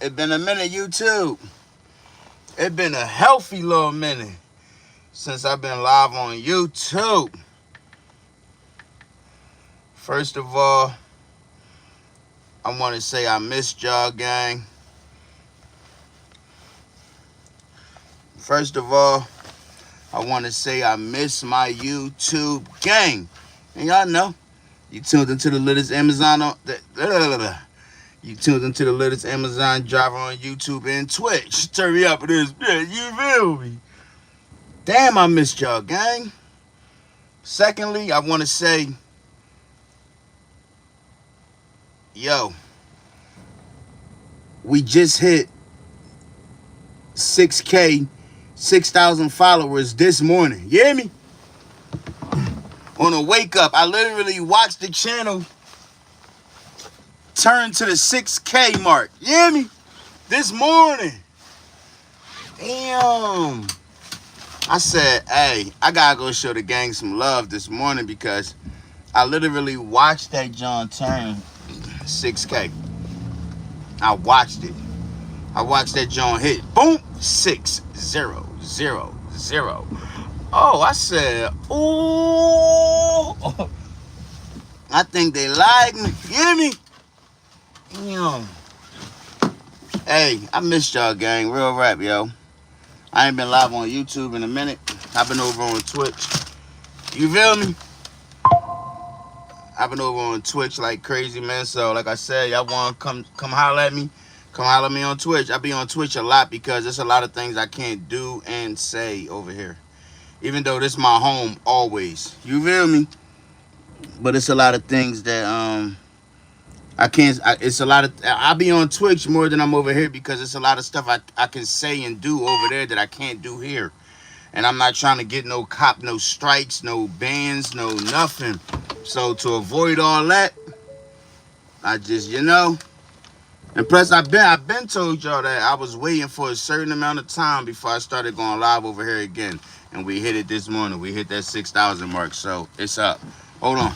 It been a minute, YouTube. It been a healthy little minute since I've been live on YouTube. First of all, I want to say I missed y'all, gang. First of all, I want to say I miss my YouTube gang. And y'all know, you tuned into the latest Amazon You tuned into the latest Amazon driver on YouTube and Twitch. Turn me up for this bitch, you feel me? Damn, I missed y'all, gang. Secondly, I want to say, yo, we just hit 6K, 6,000 followers this morning. You hear me? On a wake up, I literally watched the channel turn to the 6K mark. You hear me? This morning. Damn. I said, hey, I gotta go show the gang some love this morning because I literally watched that John turn 6K. I watched it. I watched that John hit. Boom. 6-0-0-0. Oh, I said, ooh. I think they like me. You hear me? Damn. Hey, I missed y'all, gang. Real rap, yo. I ain't been live on YouTube in a minute. I've been over on Twitch. You feel me? I've been over on Twitch like crazy, man. So, like I said, y'all want to come holler at me? Come holler at me on Twitch. I be on Twitch a lot because there's a lot of things I can't do and say over here. Even though this is my home always. You feel me? But it's a lot of things that I can't. It's a lot of. I be on Twitch more than I'm over here because it's a lot of stuff I can say and do over there that I can't do here. And I'm not trying to get no strikes, no bans, no nothing. So to avoid all that, I just, And plus, I've been told y'all that I was waiting for a certain amount of time before I started going live over here again. And we hit it this morning. We hit that 6,000 mark. So it's up. Hold on.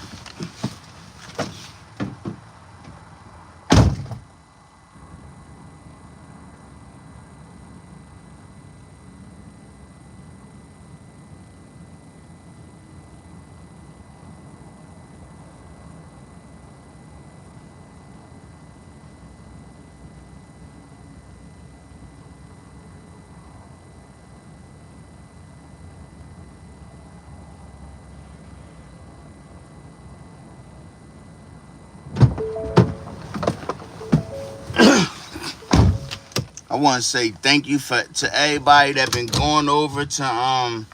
I want to say thank you to everybody that been going over to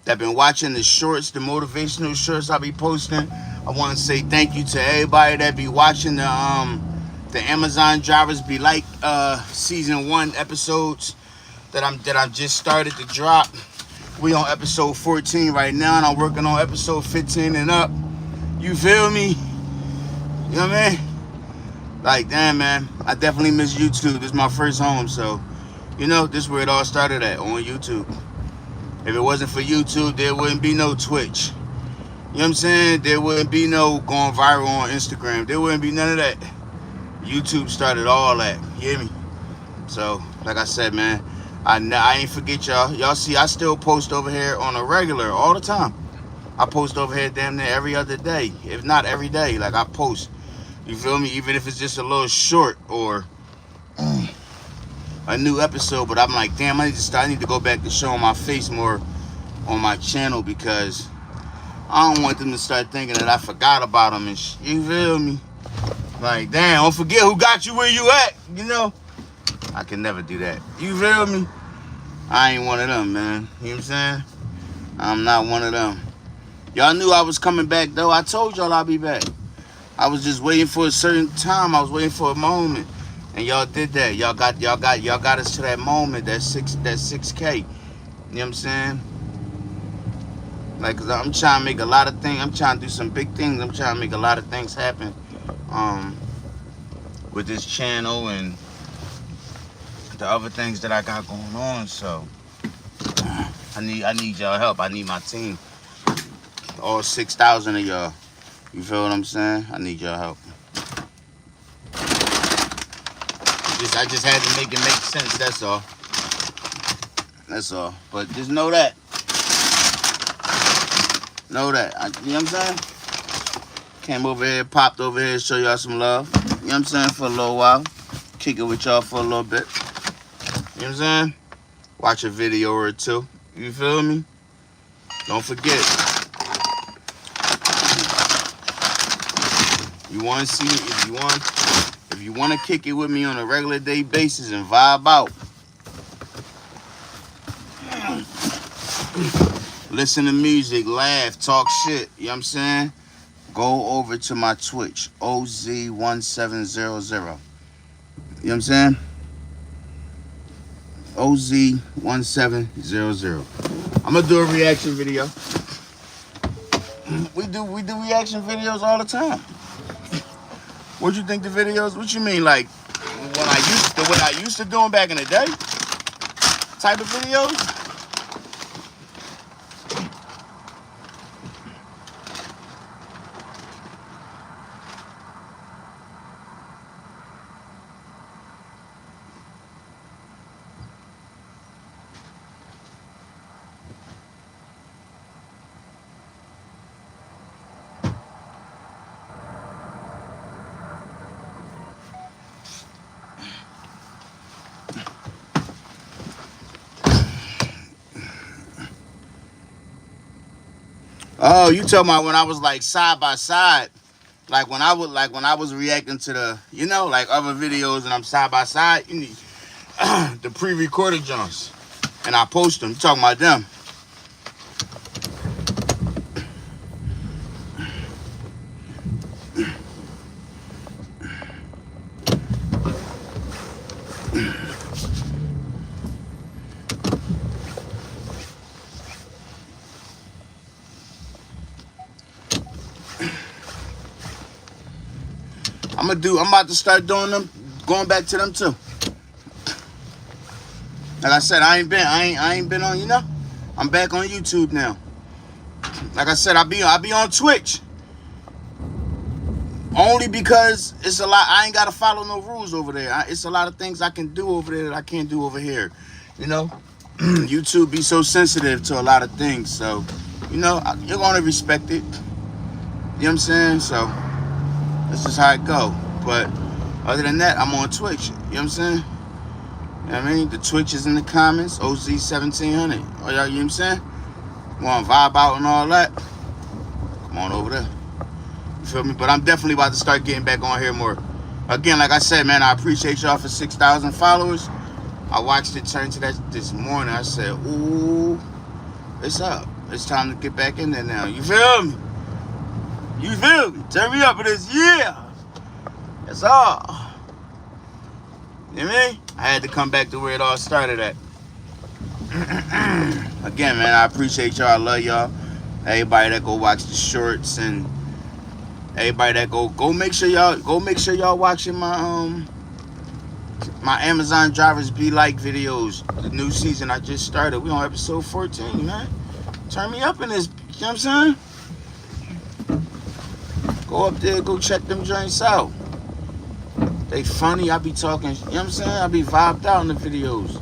that been watching the shorts, the motivational shorts I be posting. I want to say thank you to everybody that be watching the Amazon drivers be like season 1 episodes that I just started to drop. We on episode 14 right now, and I'm working on episode 15 and up. You feel me? You know what I mean? Like, damn, man, I definitely miss YouTube. This is my first home, so, this is where it all started at, on YouTube. If it wasn't for YouTube, there wouldn't be no Twitch. You know what I'm saying? There wouldn't be no going viral on Instagram. There wouldn't be none of that. YouTube started all that. You hear me? So, like I said, man, I ain't forget y'all. Y'all see, I still post over here on a regular all the time. I post over here damn near every other day, if not every day. Like, I post. You feel me? Even if it's just a little short or a new episode. But I'm like, damn, I need to go back to showing my face more on my channel because I don't want them to start thinking that I forgot about them and you feel me? Like, damn, don't forget who got you where you at, I can never do that. You feel me? I ain't one of them, man. You know what I'm saying? I'm not one of them. Y'all knew I was coming back, though. I told y'all I'll be back. I was just waiting for a certain time. I was waiting for a moment, and y'all did that. Y'all got us to that moment, that 6K. You know what I'm saying? Like, cause I'm trying to make a lot of things. I'm trying to do some big things. I'm trying to make a lot of things happen, with this channel and the other things that I got going on. So I need y'all help. I need my team. All 6,000 of y'all. You feel what I'm saying? I need y'all help. I just had to make it make sense. That's all. That's all. But just know that. Know that. You know what I'm saying? Came over here, popped over here, show y'all some love. You know what I'm saying? For a little while. Kick it with y'all for a little bit. You know what I'm saying? Watch a video or two. You feel me? Don't forget. You want to see if you want to kick it with me on a regular day basis and vibe out. Listen to music, laugh, talk shit. You know what I'm saying? Go over to my Twitch, OZ1700. You know what I'm saying? OZ1700. I'm gonna do a reaction video. We do reaction videos all the time. What you think the videos? What you mean, like what I used to doing back in the day? Type of videos? Oh, you talking about when I was like side by side, like when I was reacting to the, you know, like other videos and I'm side by side, you need the pre-recorded joints, and I post them. You talking about them? I'm about to start doing them, going back to them too. Like I said, I ain't been on, you know. I'm back on YouTube now. Like I said, I be on Twitch. Only because it's a lot. I ain't gotta follow no rules over there. It's a lot of things I can do over there that I can't do over here. You know, YouTube be so sensitive to a lot of things. So, you know, you're gonna respect it. You know what I'm saying? So that's just how it go. But other than that, I'm on Twitch. You know what I'm saying? You know what I mean? The Twitch is in the comments. OZ1700. Oh, y'all, you know what I'm saying? Want to vibe out and all that? Come on over there. You feel me? But I'm definitely about to start getting back on here more. Again, like I said, man, I appreciate y'all for 6,000 followers. I watched it turn to that this morning. I said, ooh, it's up. It's time to get back in there now. You feel me? You feel me? Turn me up for this year. That's all. You know what I mean? I had to come back to where it all started at. Again, man, I appreciate y'all. I love y'all. Everybody that go watch the shorts and everybody that go make sure y'all watching my my Amazon drivers be like videos. The new season I just started. We on episode 14, man. Turn me up in this. You know what I'm saying? Go up there, go check them joints out. They funny. I be talking, you know what I'm saying? I be vibed out in the videos.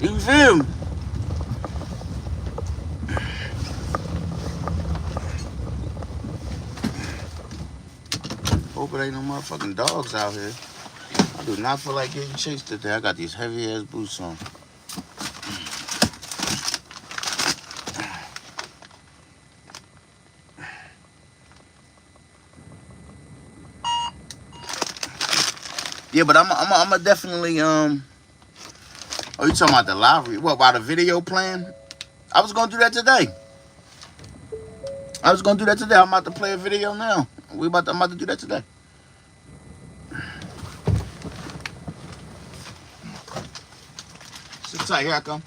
You feel me? Hope it ain't no motherfucking dogs out here. I do not feel like getting chased today. I got these heavy ass boots on. Yeah, but I'm definitely Oh, you talking about the live? What about the video plan? I was gonna do that today. I'm about to play a video now. I'm about to do that today. Sit tight, here I come.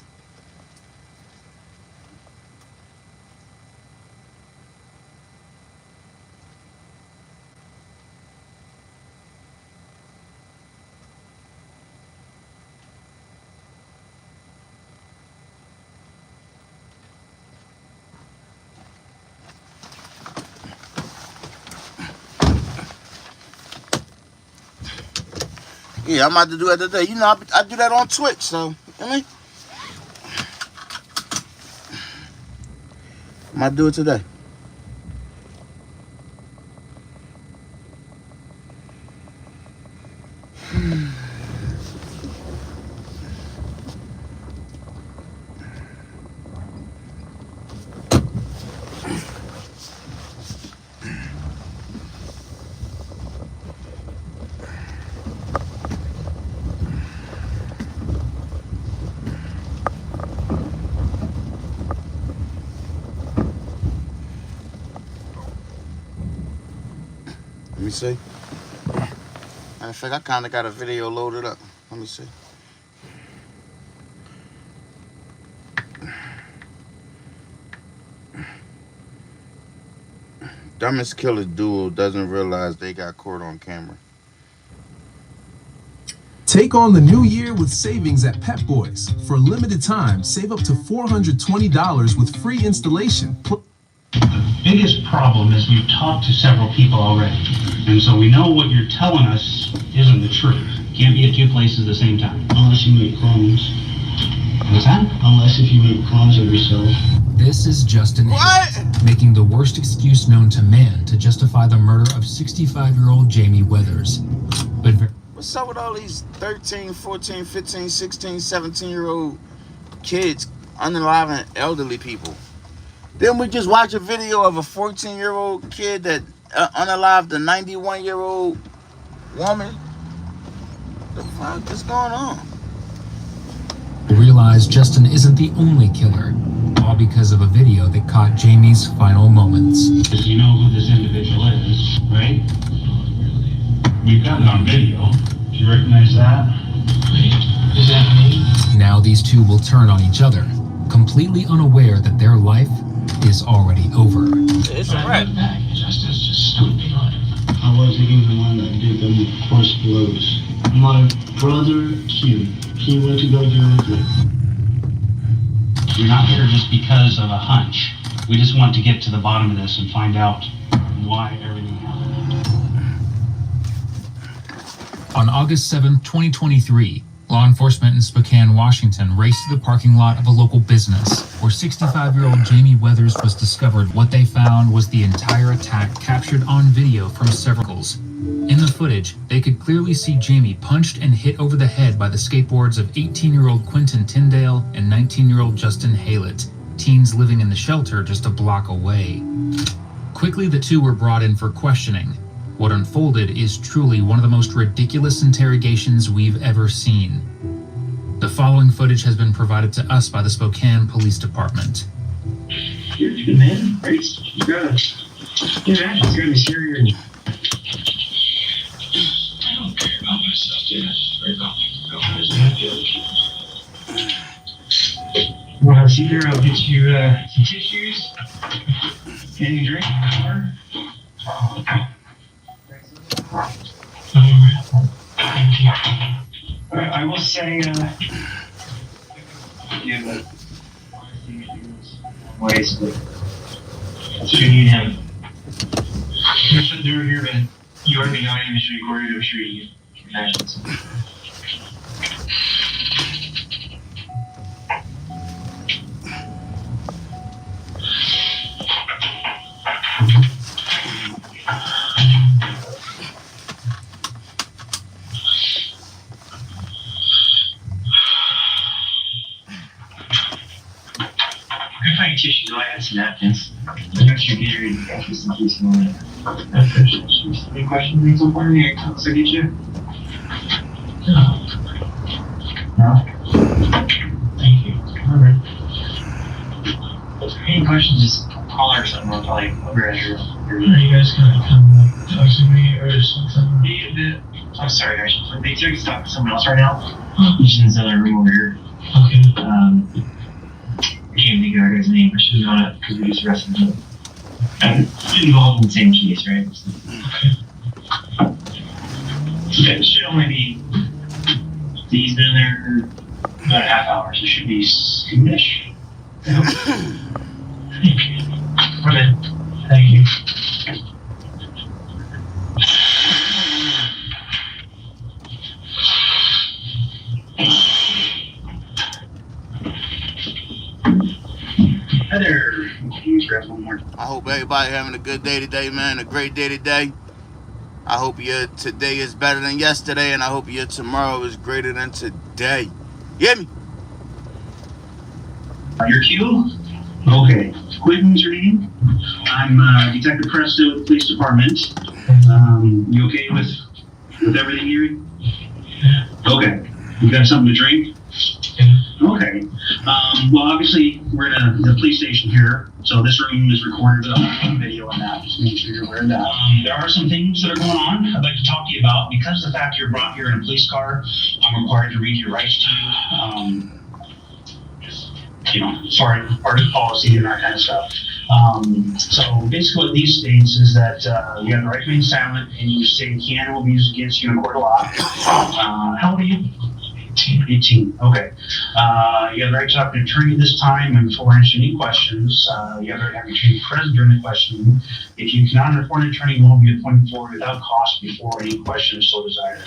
Yeah, I'm about to do that today. You know, I do that on Twitch, so, I mean, I'm about to do it today. Let me see. Matter of fact, I kind of got a video loaded up. Let me see. Dumbest killer duo doesn't realize they got caught on camera. Take on the new year with savings at Pep Boys. For a limited time, save up to $420 with free installation. The biggest problem is we've talked to several people already, and so we know what you're telling us isn't the truth. Can't be at two places at the same time. Unless you make clones. What's that? Unless if you make clones of yourself. This is Justin Hayes, making the worst excuse known to man to justify the murder of 65-year-old Jamie Weathers. But what's up with all these 13, 14, 15, 16, 17-year-old kids unaliving elderly people? Didn't we just watch a video of a 14-year-old kid that unalived a 91-year-old woman? What the fuck is going on? realize Justin isn't the only killer, all because of a video that caught Jamie's final moments. Because you know who this individual is, right? We've got it on video. Do you recognize that? Is that me? Now these two will turn on each other, completely unaware that their life is already over. It's a wrap. Justin's just stupid. I wasn't even the one that did them coarse blows. My brother Q, he went to go do it with me. You're not here just because of a hunch. We just want to get to the bottom of this and find out why everything happened. On August 7th, 2023, law enforcement in Spokane, Washington raced to the parking lot of a local business where 65-year-old Jamie Weathers was discovered. What they found was the entire attack captured on video from several angles. In the footage, they could clearly see Jamie punched and hit over the head by the skateboards of 18-year-old Quentin Tyndale and 19-year-old Justin Haylett, teens living in the shelter just a block away. Quickly, the two were brought in for questioning. What unfolded is truly one of the most ridiculous interrogations we've ever seen. The following footage has been provided to us by the Spokane Police Department. You're good, man. Great. You got your actions gotta be serious. I don't care about myself, dude. Worry about me. Well, I'll see there. I'll get you some tissues. Anything to drink? Thank you. I will say, yeah, but ways, but that's what you need him. There's something over here, man. You already know him, should be worried, I'm sure you can actions. Tissues, I had some napkins. I got your Gatorade just in case you want it. Any questions so far? Any else I get you? No. No? Thank you. Alright. Any questions, just call her or something. I'll probably over at her. Are you guys gonna come talk to me or something? I'm sorry, guys. They took us to talk to someone else right now. He's in this other room over here. Okay. I can't think of our guy's name. I should have known it because we just arrested him. Involved in the same case, right? Okay. It should only be. He's been there about a half hour, so it should be soonish. Thank you. Okay. Thank you. one more. I hope everybody having a good day today, man. A great day today. I hope your today is better than yesterday, and I hope your tomorrow is greater than today. You hear me? Your cue? Okay. Quentin's your name? I'm Detective Presto with the police department. You okay with everything here? Okay. You got something to drink? Okay. Well, obviously, we're in the police station here, so this room is recorded on video and that. Just make sure you're aware of that. There are some things that are going on I'd like to talk to you about. Because of the fact you're brought here in a police car, I'm required to read your rights to you. Part of the policy and that kind of stuff. So basically what these states is that you have the right to remain silent, and you say can and will be used against you in a court of law. How old are you? 18. Okay. You have the right to talk to an attorney this time, and before answering any questions, you have the right to have your attorney present during the questioning. If you cannot afford an attorney, will be appointed for without cost before any question is so desired.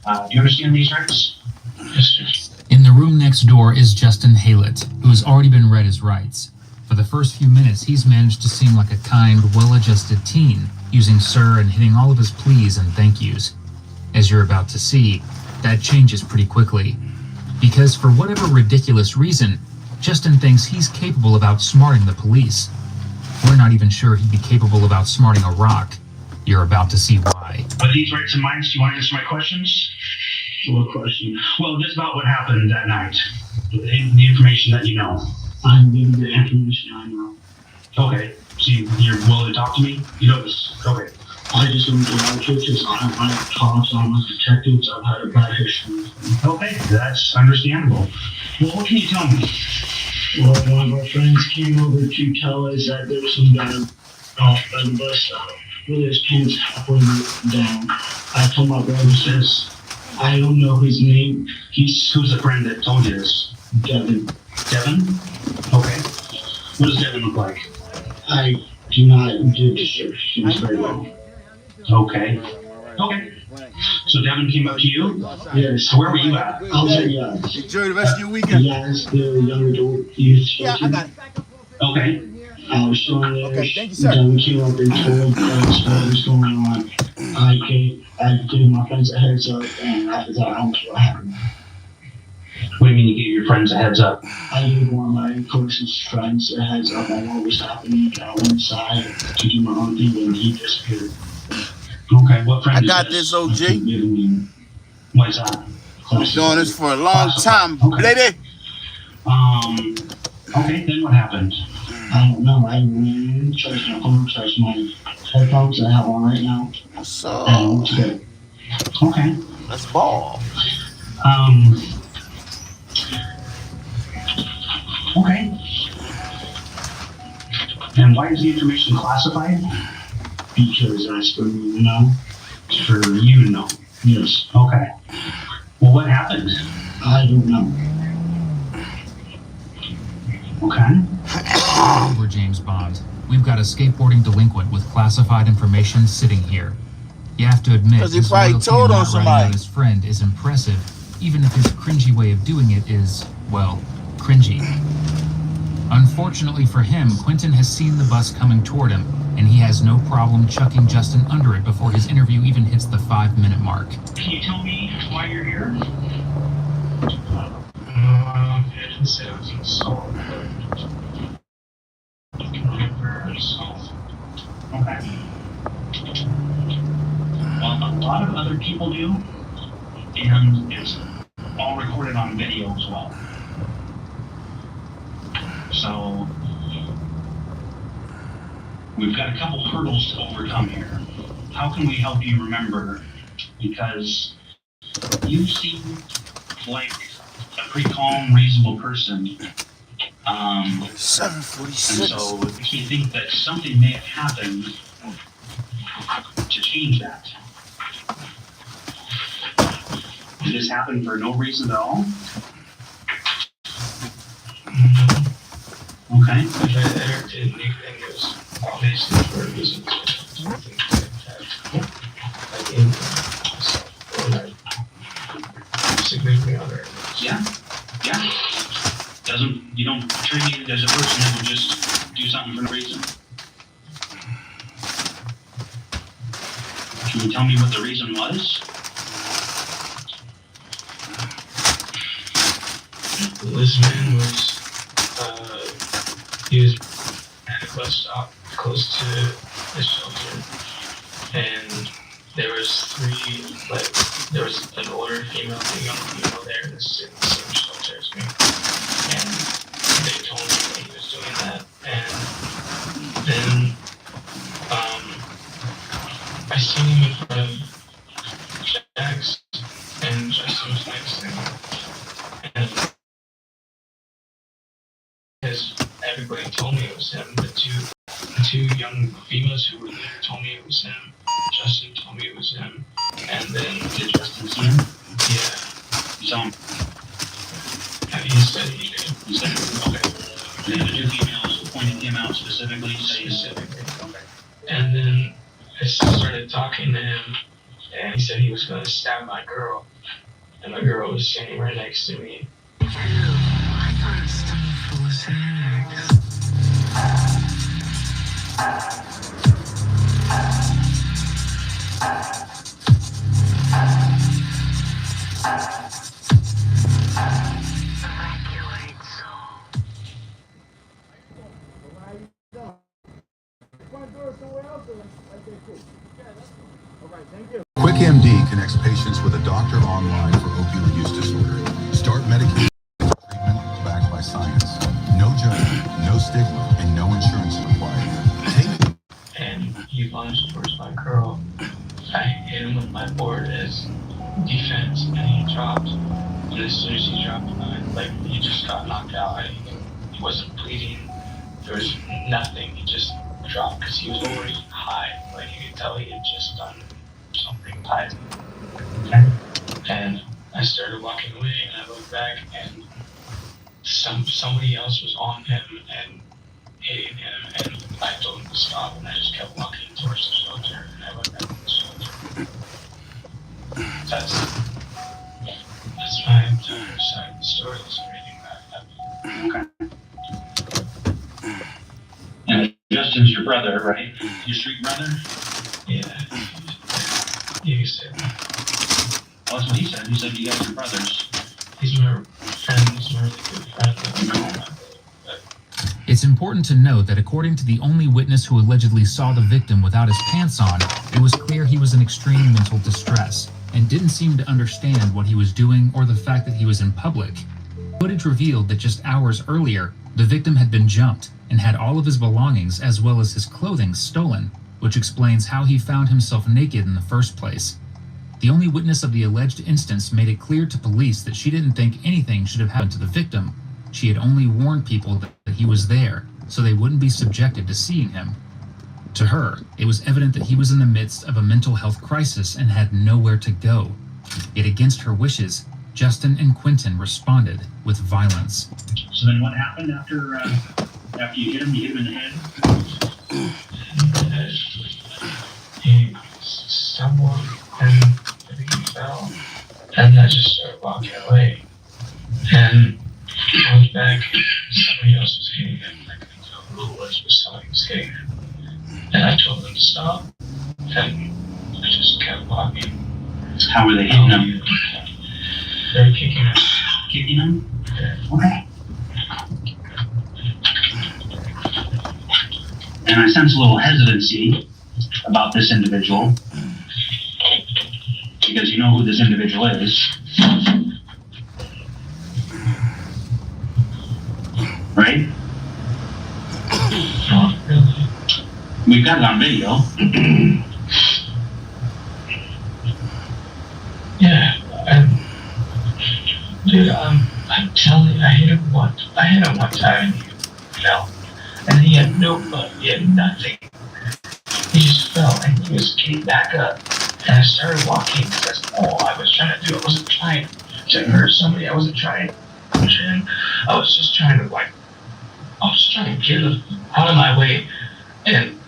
Do you understand these rights? Yes, sir. In the room next door is Justin Haylett, who has already been read his rights. For the first few minutes, he's managed to seem like a kind, well-adjusted teen, using sir and hitting all of his please and thank yous. As you're about to see, that changes pretty quickly. Because for whatever ridiculous reason, Justin thinks he's capable of outsmarting the police. We're not even sure he'd be capable of outsmarting a rock. You're about to see why. With these rights in mind, do you want to answer my questions? What question? Well, just about what happened that night. The information that you know. I'm giving the information I know. Okay. So you're willing to talk to me? You know this. Okay. I just don't get churches. I don't like cops. I don't like detectives. I've had a bad history. Okay, that's understandable. Well, what can you tell me? Well, one of our friends came over to tell us that there was some guy off by the bus stop with his pants halfway down. I told my brother this. I don't know his name. Who's the friend that told you this? Devin. Devin? Okay. What does Devin look like? I do not do descriptions very well. Okay. Okay. So Devin came up to you? Yes. So where were you at? I was at Yaz. Enjoy the rest of your weekend. Yaz, the young adult youth shelter. Yeah, I got it. Okay. I was showing there. Okay, thank you, sir. Devin came up and told us what was going on. I gave my friends a heads up, and after that, I don't know what happened. What do you mean you gave your friends a heads up? I gave one of my closest friends a heads up on what was happening. I went inside to do my own thing, and he disappeared. Okay, what friend I is got this, OG. What is that? Been doing this for a long time, lady. Okay, then what happened? I don't know. I went in, charged my phone, charged my headphones that I have on right now. So, And I went to bed. Okay. let's ball. Okay. And why is the information classified? Because that's for me to know. For you to know. Yes. Okay. Well, what happened? I don't know. Okay. We're James Bond. We've got a skateboarding delinquent with classified information sitting here. You have to admit, 'Cause he his probably loyalty told in on not somebody. writing out his friend is impressive, even if his cringy way of doing it is, well, cringy. Unfortunately for him, Quentin has seen the bus coming toward him, and he has no problem chucking Justin under it before his interview even hits the 5-minute mark. Can you tell me why you're here? It's assault. Okay. Well, a lot of other people do, and it's all recorded on video as well. So, we've got a couple hurdles to overcome here. How can we help you remember? Because you seem like a pretty calm, reasonable person. And 746. so we think that something may have happened to change that. Did this happen for no reason at all? Okay. There did anything that was obviously for a reason. Like in like significant other. Yeah. Yeah. You don't treat me as a person that would just do something for no reason. Can you tell me what the reason was? This man was, he was at a bus stop close to the shelter, and there was there was an older female, a young female there that's in the same shelter as me, and they told me that he was doing that, and then, I seen him in front of Jack's, and Justin was next to him, and because everybody told me it was him, the two young females who were there told me it was him, Justin told me it was him, and then Did Justin see him? yeah, You saw him? he said he did. You said, okay. The other two females pointed him out specifically, saying Specifically. okay. And then I started talking to him, and he said he was going to stab my girl, and my girl was sitting right next to me. I thought his stomach full of Xanax. Immaculate soul. QuickMD connects patients with a doctor online for opioid use disorder. Start medication treatment backed by science. No judgment, no stigma, and no insurance required. Take And he lunged towards my girl. I hit him with my board as defense, and he dropped. And as soon as he dropped, he just got knocked out. He wasn't bleeding. There was nothing. He just dropped because he was already high. Like, you could tell he had just done something high. And I started walking away, and I looked back, and somebody else was on him and hitting him, and I told him to stop, and I just kept walking towards the shelter, and I went back to the shelter. That's my entire side of the story. There's everything that happened. Okay. And Justin's your brother, right? Your street brother? Yeah. You said Well, that's what he said. He said you guys are brothers. he's my friend. He's my really good friend. I call my brother. It's important to note that according to the only witness who allegedly saw the victim without his pants on, it was clear he was in extreme mental distress and didn't seem to understand what he was doing or the fact that he was in public. Footage revealed that just hours earlier, the victim had been jumped and had all of his belongings as well as his clothing stolen, which explains how he found himself naked in the first place. The only witness of the alleged instance made it clear to police that she didn't think anything should have happened to the victim. She had only warned people that he was there, so they wouldn't be subjected to seeing him. To her, it was evident that he was in the midst of a mental health crisis and had nowhere to go. Yet against her wishes, Justin and Quentin responded with violence. So then what happened after you hit him? You hit him in the head? He stumbled and I think he fell. And I just started walking away. And I was back, somebody else was hitting him. I couldn't tell who it was, but somebody was hitting him. And I told them to stop. And I just kept walking. How were they hitting him? They were kicking him. Kicking him? Yeah. Okay. And I sense a little hesitancy about this individual, because you know who this individual is. Right? Not really. We've got it on video. Yeah, dude, I'm telling you, I hit him one time and he fell. And he had no blood, he had nothing. He just fell and he was getting back up. And I started walking because that's all I was trying to do. I wasn't trying to hurt somebody, I wasn't trying to push him. I was just trying to get him out of my way and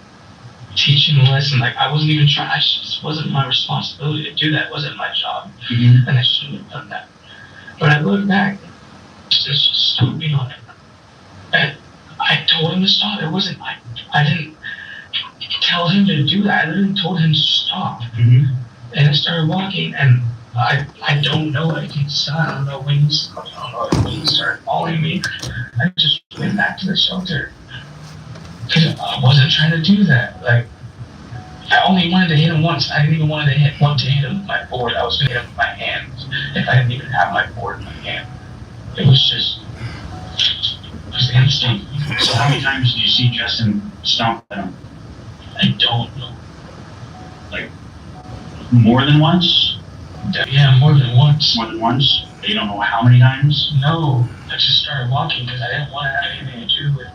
teach him a lesson. Like, I wasn't even trying, it just wasn't my responsibility to do that. It wasn't my job. Mm-hmm. And I shouldn't have done that. But I look back, it's just stomping on him. And I told him to stop. It wasn't, I didn't, tell him to do that. I literally told him to stop. Mm-hmm. And I started walking, and I don't know what he saw. I don't know when he started following me. I just went back to the shelter. Because I wasn't trying to do that. Like, I only wanted to hit him once. I didn't even want to hit him with my board. I was going to hit him with my hands if I didn't even have my board in my hand. It was instinct. So how many times did you see Justin stomp them? I don't know. Like, more than once? Yeah, more than once. More than once? You don't know how many times? No, I just started walking because I didn't want to have anything to do with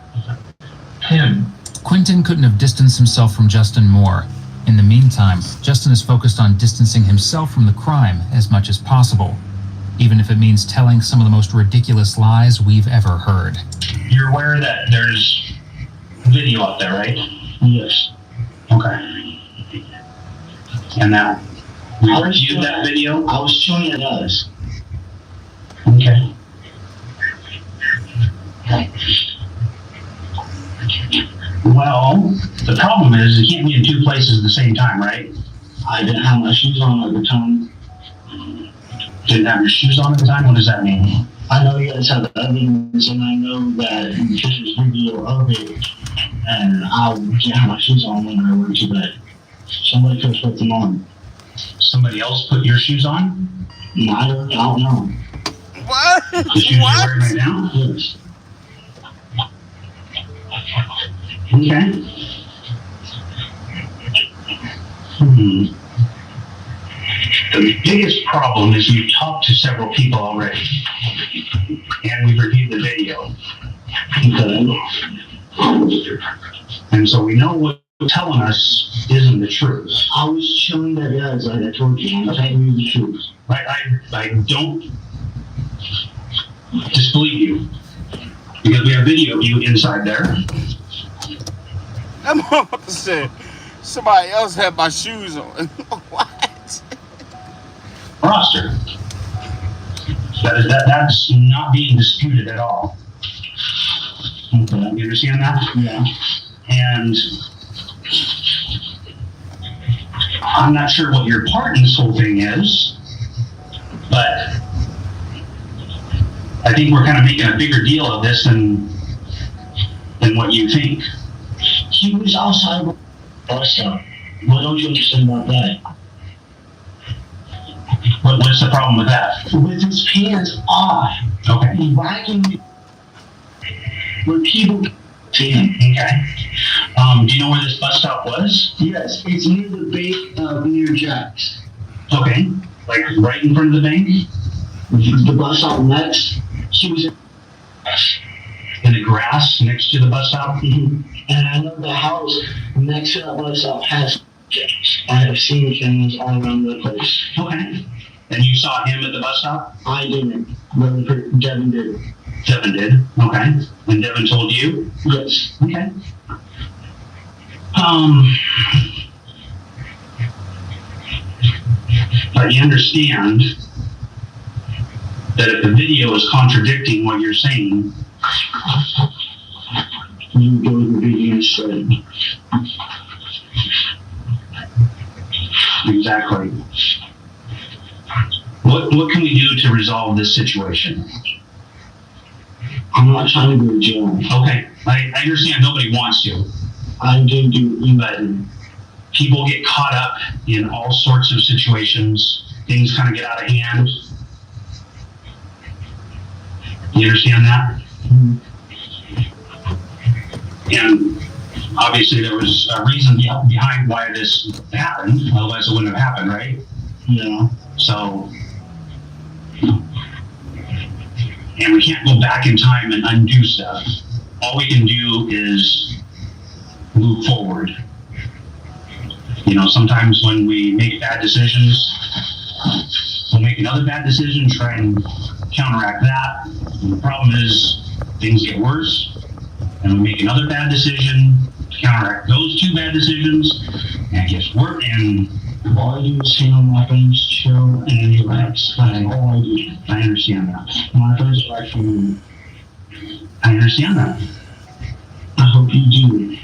him. Quentin couldn't have distanced himself from Justin more. In the meantime, Justin is focused on distancing himself from the crime as much as possible, even if it means telling some of the most ridiculous lies we've ever heard. You're aware that there's video out there, right? Yes. Okay. And that we reviewed that video? I was showing it us. Okay. Well, the problem is you can't be in two places at the same time, right? I didn't have my shoes on at the time. Didn't have your shoes on at the time? What does that mean? I know you guys have the evidence, and I know that there's video of it, and I didn't have my shoes on when I went to bed. Somebody could have put them on. Somebody else put your shoes on? No, I don't know. What? The shoes you're wearing right now? Yes. Okay. The biggest problem is you've talked to several people already, and we've reviewed the video. Okay. And so we know what you're telling us isn't the truth. I was showing that guys, like I told you, I'm telling you the truth. I don't disbelieve you, because we have video of you inside there. I'm about to say, somebody else had my shoes on. What? Roster. That's not being disputed at all. Okay. You understand that? Yeah. And I'm not sure what your part in this whole thing is, but I think we're kind of making a bigger deal of this than what you think. He was outside the bus stop. What don't you understand about that? What's the problem with that? With his pants off. Okay. He's whacking where people see him. Okay. Do you know where this bus stop was? Yes, it's near the bank near Jack's. Okay. Like right in front of the bank? The bus stop next, she was In the grass next to the bus stop? and I know the house next to that bus stop has cameras. I have seen cameras all around the place. Okay. And you saw him at the bus stop? I didn't, but Devin did. Devin did? Okay. And Devin told you? Yes. Okay. But you understand that if the video is contradicting what you're saying, You go to the video and said, exactly. What can we do to resolve this situation? I'm not trying to go to jail. Okay, I understand nobody wants to, I didn't do but anything. people get caught up in all sorts of situations. Things kind of get out of hand. You understand that? And obviously there was a reason behind why this happened, otherwise it wouldn't have happened, right? Yeah. So, and we can't go back in time and undo stuff. All we can do is move forward. You know, sometimes when we make bad decisions, we'll make another bad decision, try and counteract that. And the problem is things get worse, and we make another bad decision to counteract those two bad decisions, and it gets worse, and All I do is hang on my friends, chill, and then relax. That's all I do. I understand that. My friends are actually, I understand that. I hope you do.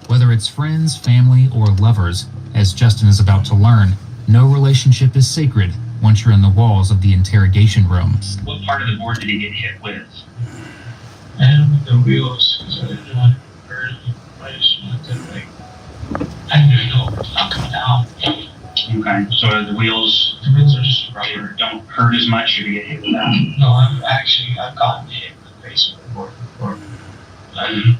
Whether it's friends, family, or lovers, as Justin is about to learn, no relationship is sacred once you're in the walls of the interrogation room. What part of the board did he get hit with? And with the wheels, because I didn't want to hurt him. I just wanted to, like, I didn't even know it was not coming down. Okay, so the wheels The wheels are just rubber. don't hurt as much if you get hit with that. No, I've gotten hit in the face with a board before. I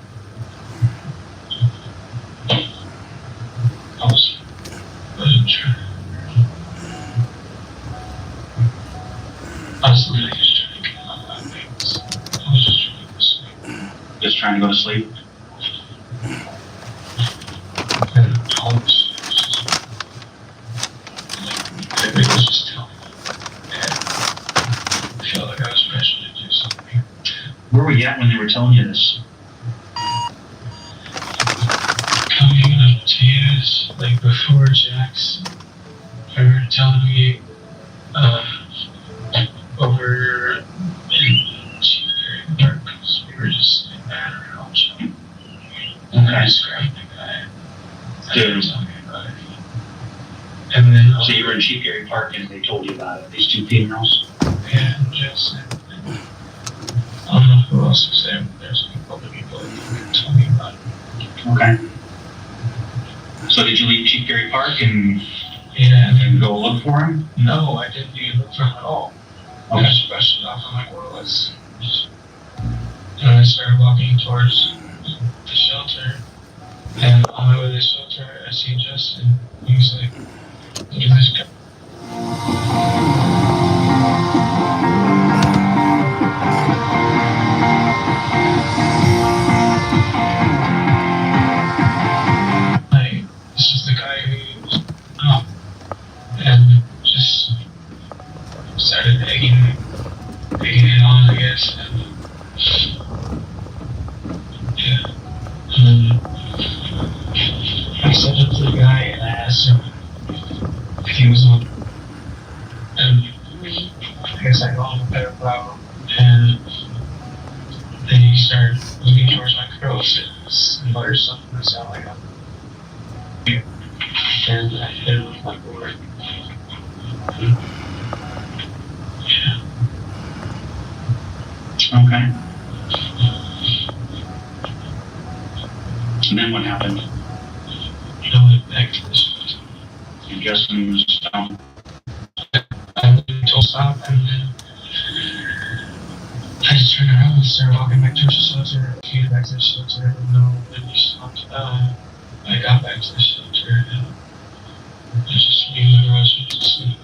wasn't trying. I was literally just trying to get out of my face. I was just trying to go to sleep. Just trying to go to sleep? And I was just, like, everybody was just telling me. And I felt like I was pressured to do something. Where were you at when they were telling you this? Coming up to years, like before Jax, they were telling me, over in Cheesecake Park, because we were just sitting there around chilling. And then I just grabbed the guy. They were telling me about it. And then, So you were in Sheepberry Park and they told you about it, these two females? yeah, and Jess and I don't know who else was there, but there's a couple of people that told me about it. Okay. So did you leave Sheepberry Park and Yeah, and then go look for him? no, I didn't even look for him at all. I Okay. just brushed it off. I'm like, well, let's just. And I started walking towards the shelter. And on my way to the shelter, I see Justin. He was like, look at this guy. Like, this is the guy who was up. And just started egging it on, I guess. And, yeah. And then I stepped up to the guy and I asked him if he was on. And I guess I called him a pedophile. And then he started looking towards my throat and muttered something that sounded like a. And I hit him with my board. Yeah. Okay. And then what happened? I went back to the shelter. And Justin was down. I went to stop and then I just turned around and started walking back towards the shelter. I came back to the shelter and no, when he stopped, I got back to the shelter and it was just me and my girls went to sleep.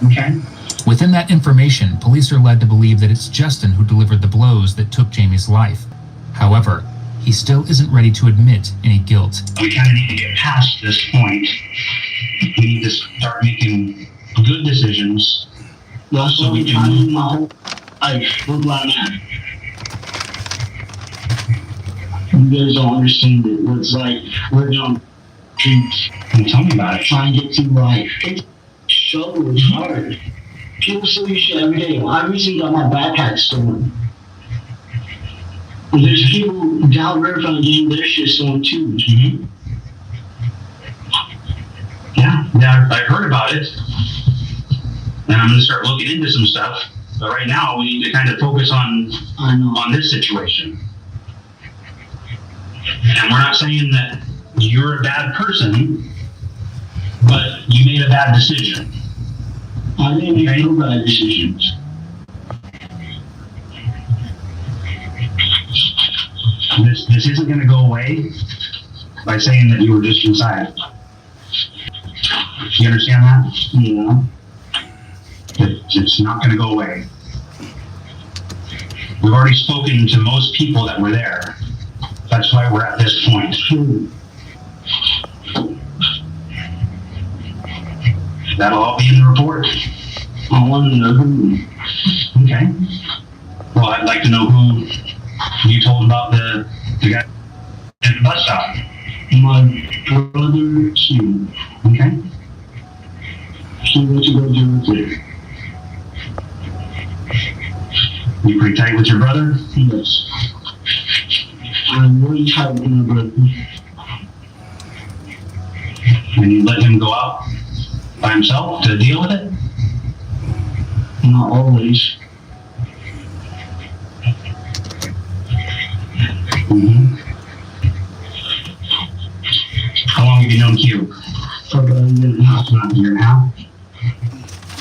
Okay. Within that information, police are led to believe that it's Justin who delivered the blows that took Jamie's life. However, he still isn't ready to admit any guilt. We kind of need to get past this point. We need to start making good decisions. That's So what we we're can- trying to do now. We're blind man. You guys don't understand it. It's like we're young. Tell me about it. Trying to get through life. It's so it's hard. People steal your shit every day. I recently got my backpack stolen. And there's people down Riverfront getting their shit stolen too. Mm-hmm. Yeah, I heard about it. And I'm going to start looking into some stuff. But right now, we need to kind of focus on this situation. And we're not saying that you're a bad person, but you made a bad decision. I didn't make no bad decisions. This isn't going to go away by saying that you were just inside. You understand that? Yeah. It's not going to go away. We've already spoken to most people that were there. That's why we're at this point. That'll all be in the report. I want to know who. Okay. Well, I'd like to know who you told about the guy at the bus stop. My brother, Q. Okay. He went to go do with it. You pretty tight with your brother? Yes. I'm really tight with my brother. And you let him go out by himself to deal with it? Not always. Mm-hmm. How long have you known Q? For about a year and a half. Not a year and a half.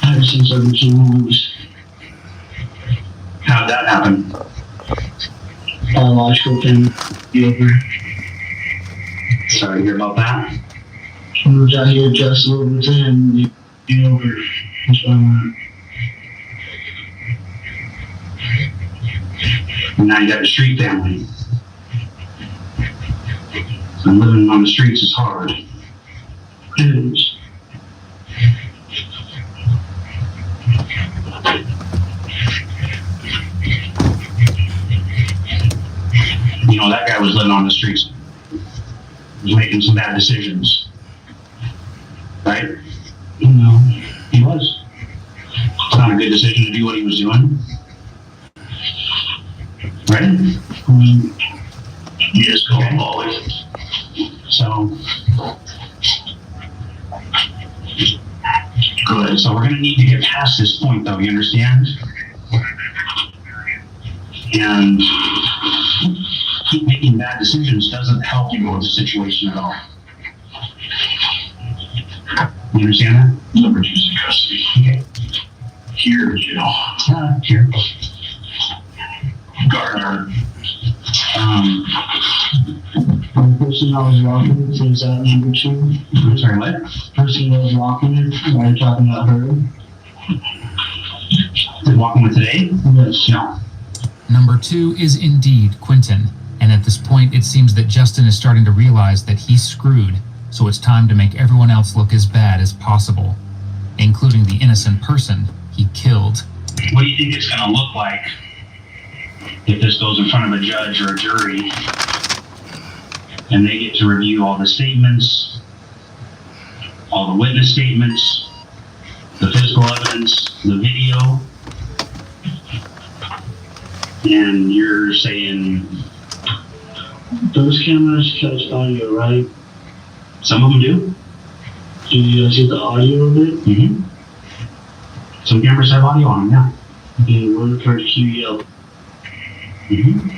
Ever since I became homeless. How'd that happen? Biological family over. Sorry to hear about that. Moved out here just over to him, be over. That's why I'm And now you got a street family. And living on the streets is hard. It is. You know, that guy was living on the streets. He was making some bad decisions. Right? No, he was. It's not a good decision to do what he was doing. Right? I mean, You just go always. So, good. So we're gonna need to get past this point though, you understand? And keep making bad decisions doesn't help you with the situation at all. You understand that? Number 2's in custody. Okay. Here, you know. Here. Gardner. the person I was walking with was that number 2. I'm sorry, what? Person that was walking with, while you're talking about her. Walking with today? Yes. No. Number 2 is indeed Quentin, and at this point it seems that Justin is starting to realize that he's screwed, so it's time to make everyone else look as bad as possible, including the innocent person he killed. What do you think it's gonna look like if this goes in front of a judge or a jury and they get to review all the statements, all the witness statements, the physical evidence, the video, and you're saying Those cameras catch audio, right? some of them do? Do you see the audio of it? Mm-hmm. Some cameras have audio on them, yeah. Okay, word for Q yell. Mm-hmm.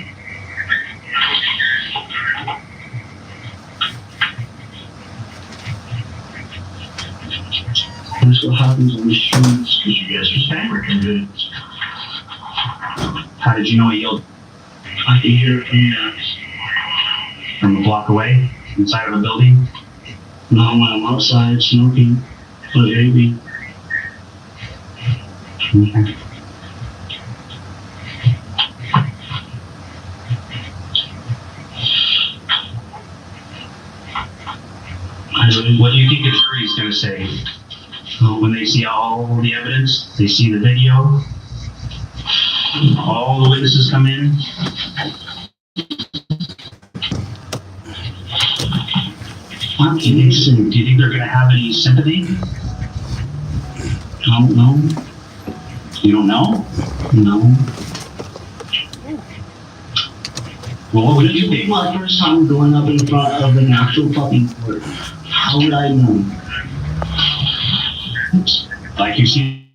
That's what happens on the streets. Because you guys are camera convinced. How did you know he yelled I can hear it from a block away, inside of a building? not when I'm outside smoking, but maybe. Okay. What do you think the jury's going to say when they see all the evidence? They see the video, all the witnesses come in. Do you think they're going to have any sympathy? I don't know. You don't know? No. Well, what would you This think? is my first time going up in front of an actual fucking court. How would I know? Like you see,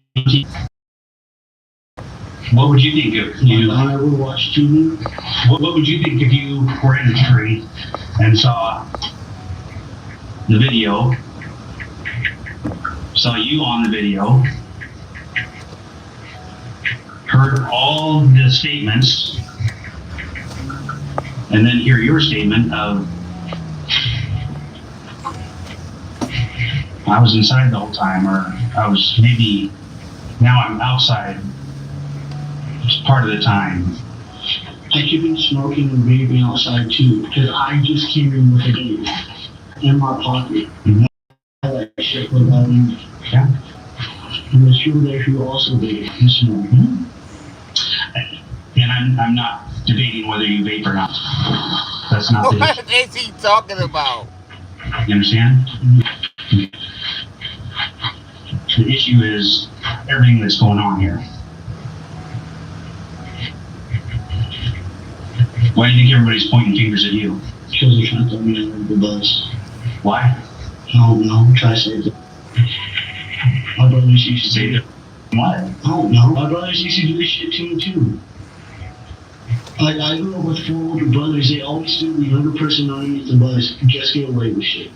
what would you think if you? I would watch TV. What would you think if you were in a jury and saw the video, saw you on the video, heard all the statements, and then hear your statement of, I was inside the whole time, or I was maybe, now I'm outside just part of the time. I could be smoking and vaping outside too, because I just came in with a vape in my pocket. Mhm. I like shit without me. Yeah. And there's people there who also vape and smoke. And I'm not debating whether you vape or not. That's not the issue. What is he talking about? You understand? The issue is everything that's going on here. Why do you think everybody's pointing fingers at you? Because they're trying to throw me under the bus. Why? I don't know. Try to save it. My brothers used to Say what? I don't know. My brothers used to do this shit to me too. Like, I grew up with 4 older brothers. They always threw the younger person underneath the bus. Just get away with shit.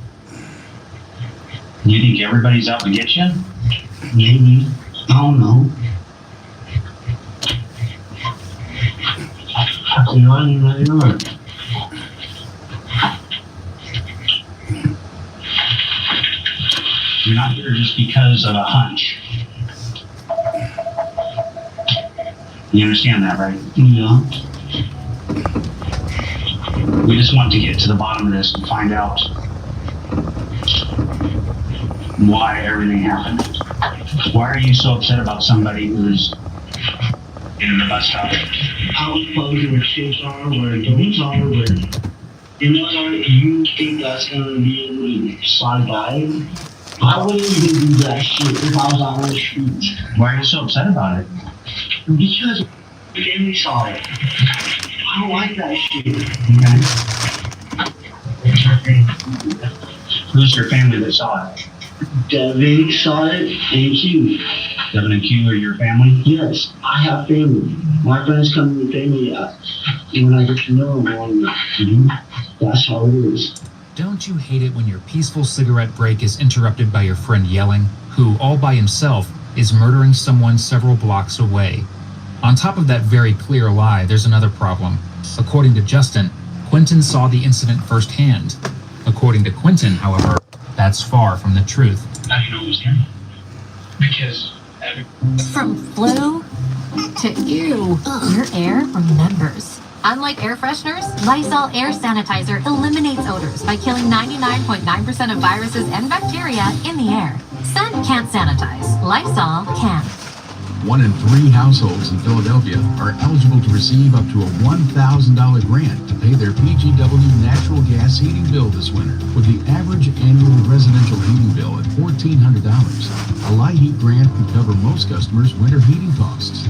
You think everybody's out to get you? Maybe. I don't know. You know, I don't know. You're not here just because of a hunch. You understand that, right? Yeah. We just want to get to the bottom of this and find out why everything happened. Why are you so upset about somebody who's in the bus stop? How close where chicks are, where adults are, where in-laws are, you think that's gonna be able to slide by? I wouldn't even do that shit if I was out on the streets. Why are you so upset about it? Because my family saw it. I don't like that shit. Okay. Who's your family that saw it? Devin saw it and Q. Devin and Q are your family? Yes, I have family. My friends come to the family when I get to know them long enough. That's how it is. Don't you hate it when your peaceful cigarette break is interrupted by your friend yelling, who, all by himself, is murdering someone several blocks away? On top of that very clear lie, there's another problem. According to Justin, Quentin saw the incident firsthand. According to Quentin, however, that's far from the truth. How do you know it was him? Because From flu to ew, your air remembers. Unlike air fresheners, Lysol air sanitizer eliminates odors by killing 99.9% of viruses and bacteria in the air. Scent can't sanitize. Lysol can. 1 in 3 households in Philadelphia are eligible to receive up to a $1,000 grant to pay their PGW natural gas heating bill this winter, with the average annual residential heating bill at $1,400. A LIHEAT grant can cover most customers' winter heating costs.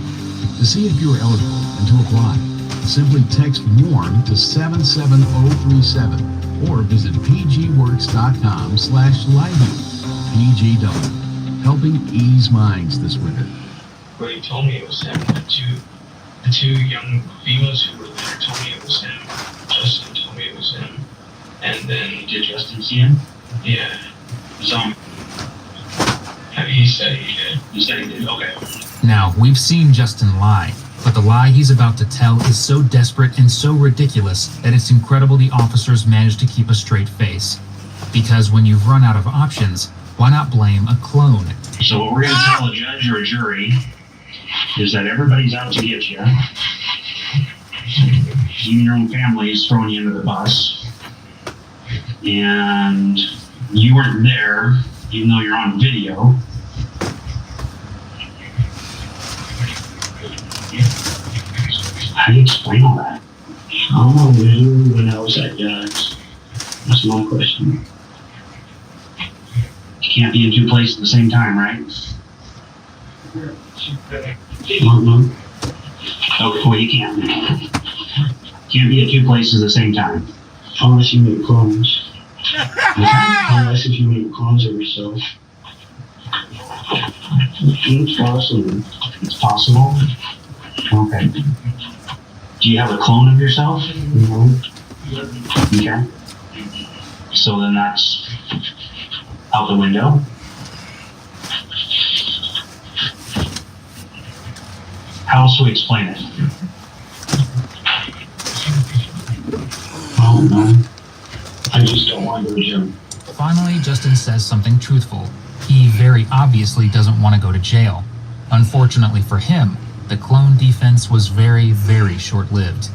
To see if you are eligible and to apply, simply text WARM to 77037 or visit pgworks.com/LIHEAT. PGW, helping ease minds this winter. But he told me it was him. The two young females who were there told me it was him. Justin told me it was him. And then Did Justin see him? yeah, Saw him. he said he did. You said he did. Okay. Now, we've seen Justin lie, but the lie he's about to tell is so desperate and so ridiculous that it's incredible the officers managed to keep a straight face. Because when you've run out of options, why not blame a clone? So what we're going to tell a judge or a jury is that everybody's out to get you. Even your own family is throwing you under the bus. And you weren't there, even though you're on video. How do you explain all that? I don't know who when I was at God's. That's my question. You can't be in 2 places at the same time, right? I don't know. Okay, well, you can't. Can't be at 2 places at the same time. Unless you make clones. Unless if you make clones of yourself. It's possible. It's possible? Okay. Do you have a clone of yourself? No. Okay. So then that's out the window. How else do we explain it? I don't know. I just don't want to go to jail. Finally, Justin says something truthful. He very obviously doesn't want to go to jail. Unfortunately for him, the clone defense was very, very short-lived.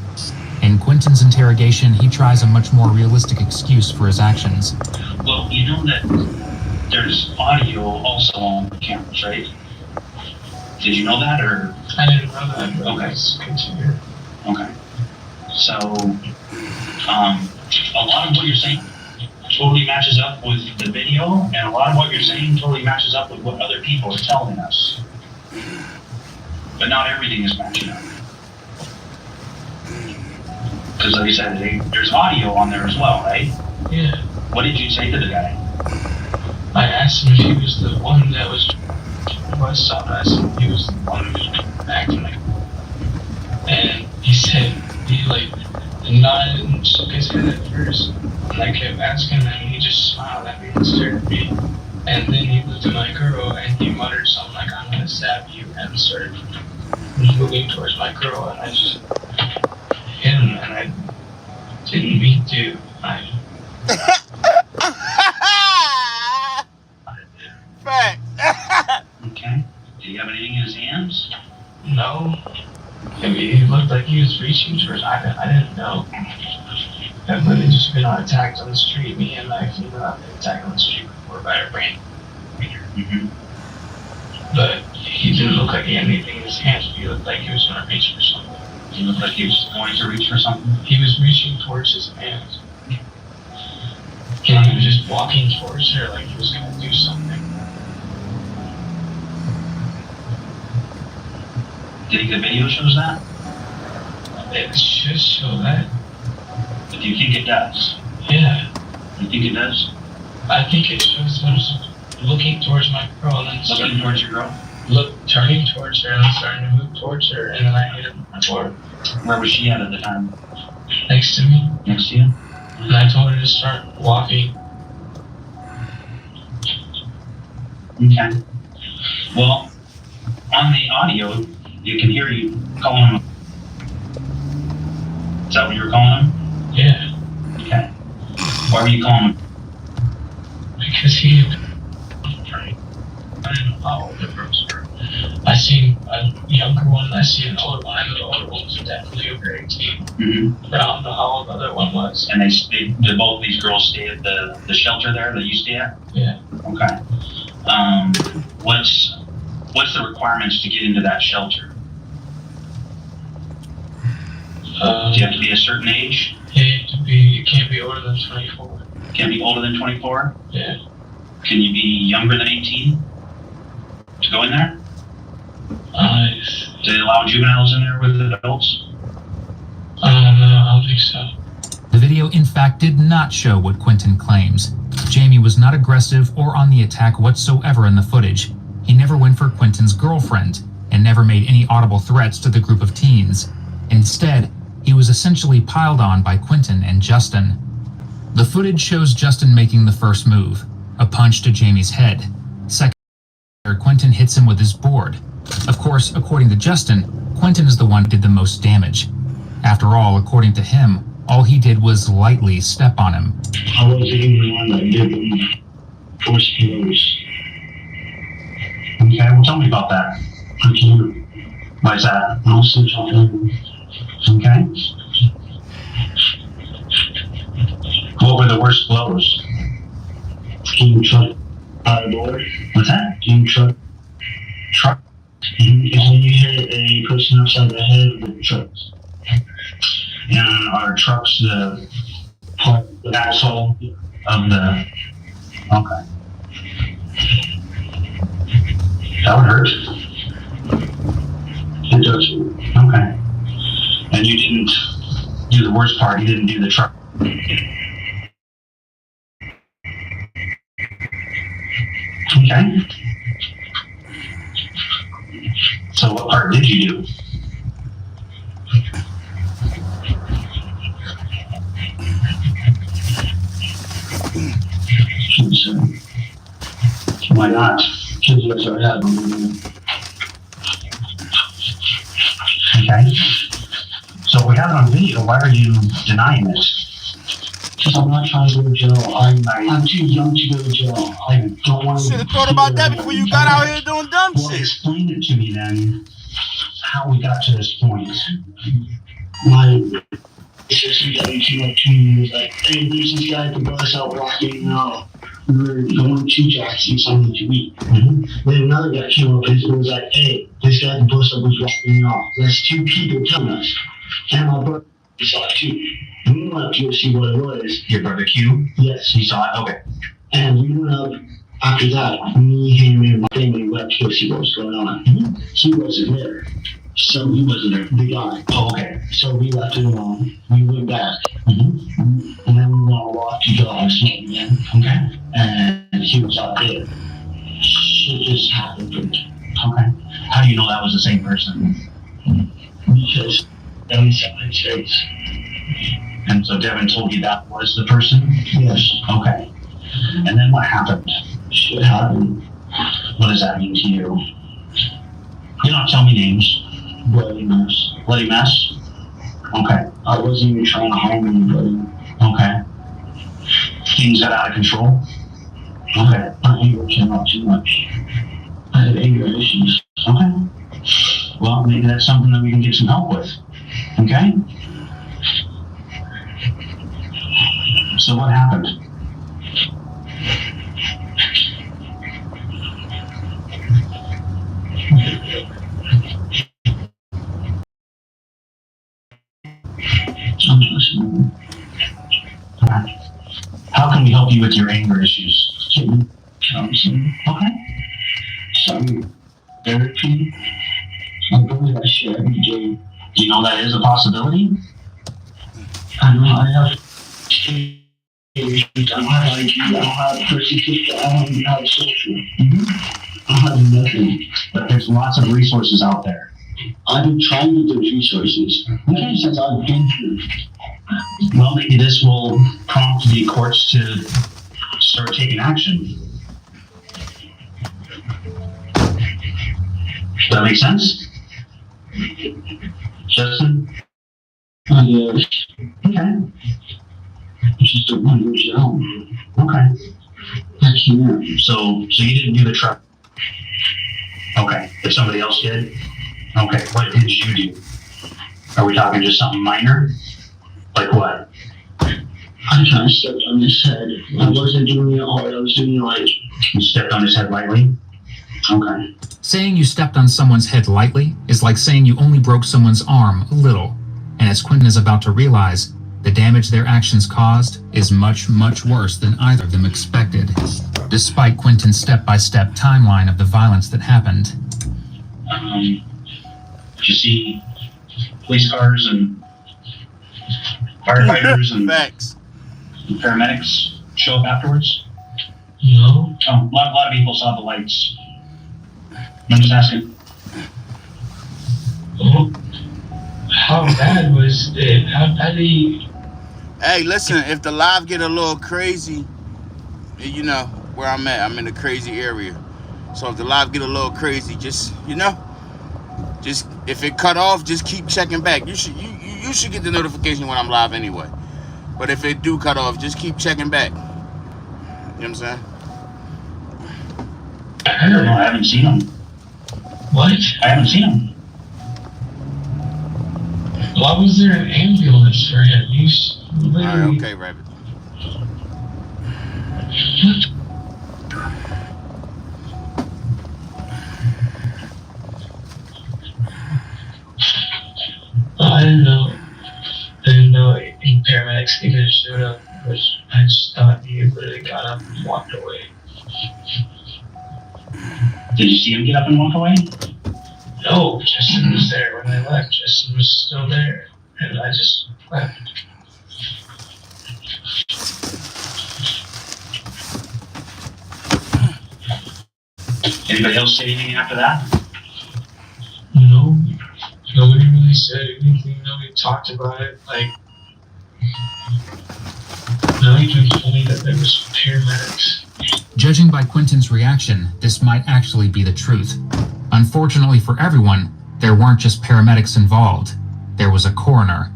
In Quentin's interrogation, he tries a much more realistic excuse for his actions. Well, you know that there's audio also on the cameras, right? Did you know that, or? I didn't know that, but Okay. let's continue. Okay. So, a lot of what you're saying totally matches up with the video, and a lot of what you're saying totally matches up with what other people are telling us. But not everything is matching up. Because like I said, there's audio on there as well, right? Yeah. What did you say to the guy? I asked him if he was the one that was West Side. I asked him if he was the one who was acting like. And he said he like nodded and shook his head at first. And I kept asking him, and he just smiled at me and stared at me. And then he looked at my girl and he muttered something like, "I'm gonna stab you," and started moving towards my girl, and I just hit him, and I didn't mean to. Fact. Okay. Did he have anything in his hands? No. I mean, he looked like he was reaching towards. I didn't know. I've literally just been attacked on the street. Me and my female have been attacked on the street before by a brain. Mm-hmm. But he didn't look like he had anything in his hands. He looked like he was going to reach for something. He looked like he was going to reach for something? He was reaching towards his hands. And he was just walking towards her like he was going to do something. Do you think the video shows that? It should show that. But do you think it does? Yeah. You think it does? I think it shows him looking towards my girl and then Looking towards your girl? turning towards her and then starting to move towards her, and then I hit him with my board. Where was she at the time? Next to me. Next to you? And I told her to start walking. Okay. Well, on the audio, you can hear you calling him. Is that what you were calling him? Yeah. Okay. Why were you calling him? Because he. I don't know how old the girls were. I seen a younger one, I seen an older one. I know the older one was definitely over 18. Mm-hmm. But I don't know how old the other one was. And did both these girls stay at the shelter there that you stay at? Yeah. Okay. What's the requirements to get into that shelter? Do you have to be a certain age? You can't be older than 24. Can't be older than 24? Yeah. Can you be younger than 18 to go in there? Do they allow juveniles in there with adults? I don't know, I don't think so. The video, in fact, did not show what Quentin claims. Jamie was not aggressive or on the attack whatsoever in the footage. He never went for Quentin's girlfriend and never made any audible threats to the group of teens. Instead, he was essentially piled on by Quentin and Justin. The footage shows Justin making the first move, a punch to Jamie's head. Second, Quentin hits him with his board. Of course, according to Justin, Quentin is the one who did the most damage. After all, according to him, all he did was lightly step on him. I wasn't even the one that did them force blows. Okay, well tell me about that. I can't. Why is that? I'll switch off them. Okay. What were the worst blows? King truck out of door. What's that? King truck. Truck? Is when you hit a person upside the head with the trucks. And are trucks the asshole of the... Okay. That would hurt. It does. Okay. And you didn't do the worst part, you didn't do the truck. Okay. So what part did you do? Why not? Because that's what happened. Okay. So we have it on video. Why are you denying it? Because I'm not trying to go to jail. I'm too young to go to jail. I don't want to. Should have thought about that before you got out here doing dumb Well, shit. explain it to me then, how we got to this point. My sister got me too much to me. Was like, hey, there's this guy at the bus out walking. We're going to Jackson something to eat. Mm-hmm. Then another guy came up and was like, hey, this guy at the bus stop was walking off. That's two people telling us. And my brother saw it too. We went up to go see what it was. Your brother Q? Yes. You saw it? Okay. And we went up after that. Me, him, and my family went up to go see what was going on. He wasn't there. So he wasn't there, the guy. Oh, okay. So we left it alone. We went back. Mm-hmm. And then we went to walk to the house again. Okay. And he was out there. Shit just happened to me. Okay. How do you know that was the same person? Because that was my face. And so Devin told you that was the person? Yes. Okay. And then what happened? Shit happened. What does that mean to you? You don't tell me names. Bloody mess. Bloody mess? Okay. I wasn't even trying to harm anybody. Okay. Things got out of control? Okay. My anger came out too much. I had anger issues. Okay. Well, maybe that's something that we can get some help with. Okay? So what happened? I'm listening. How can we help you with your anger issues? Getting counseling. Okay. Some therapy. I'm doing that shit every day. Do you know that is a possibility? I know I have issues. I don't have IQ. I don't have persistence. I don't even have social. I have nothing. But there's lots of resources out there. I've been trying to get those resources ever since I've been here. Well, maybe this will prompt the courts to start taking action. Does that make sense? Justin? Yes. Okay. It's just a one year old. Okay. I can't. So you didn't do the truck. Okay. If somebody else did? Okay. What did you do? Are we talking just something minor? Like what? I kind of stepped on his head. I wasn't doing it hard. I was doing it light. You stepped on his head lightly? Okay. Saying you stepped on someone's head lightly is like saying you only broke someone's arm a little. And as Quentin is about to realize, the damage their actions caused is much, much worse than either of them expected, despite Quentin's step-by-step timeline of the violence that happened. Did you see police cars and firefighters and Facts. paramedics show up afterwards? No. Oh, a lot of people saw the lights. I'm just asking. Oh. How bad was it? How did he? Hey, listen, if the live get a little crazy, you know where I'm at. I'm in a crazy area. So if the live get a little crazy, just, just if it cut off, just keep checking back. You should get the notification when I'm live anyway. But if it do cut off, just keep checking back. You know what I'm saying? I don't know. I haven't seen them. What? I haven't seen them. Why was there an ambulance for him? All right, okay, Rabbit. I didn't know. Any paramedics even showed up. Which I just thought he literally got up and walked away. Did you see him get up and walk away? No, Justin was there when I left. Justin was still there, and I just left. Anybody else say anything after that? No, nobody really said anything. Nobody talked about it. Like, not even told me that there was paramedics. Judging by Quentin's reaction, this might actually be the truth. Unfortunately for everyone, there weren't just paramedics involved. There was a coroner.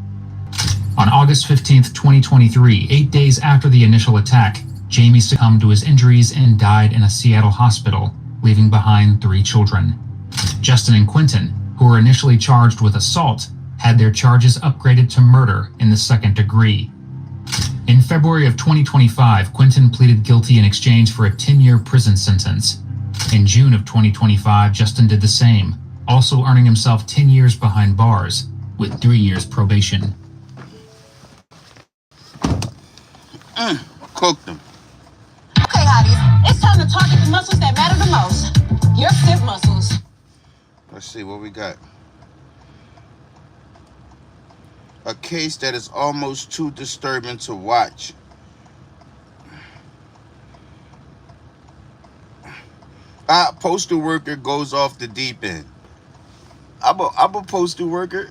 On August 15th, 2023, 8 days after the initial attack, Jamie succumbed to his injuries and died in a Seattle hospital, leaving behind 3 children. Justin and Quentin, who were initially charged with assault, had their charges upgraded to murder in the 2nd degree. In February of 2025, Quentin pleaded guilty in exchange for a 10-year prison sentence. In June of 2025, Justin did the same, also earning himself 10 years behind bars, with 3 years probation. Cook them. Okay, hotties, it's time to target the muscles that matter the most. Your fit muscles. Let's see what we got. A case that is almost too disturbing to watch. Postal worker goes off the deep end. I'm a postal worker.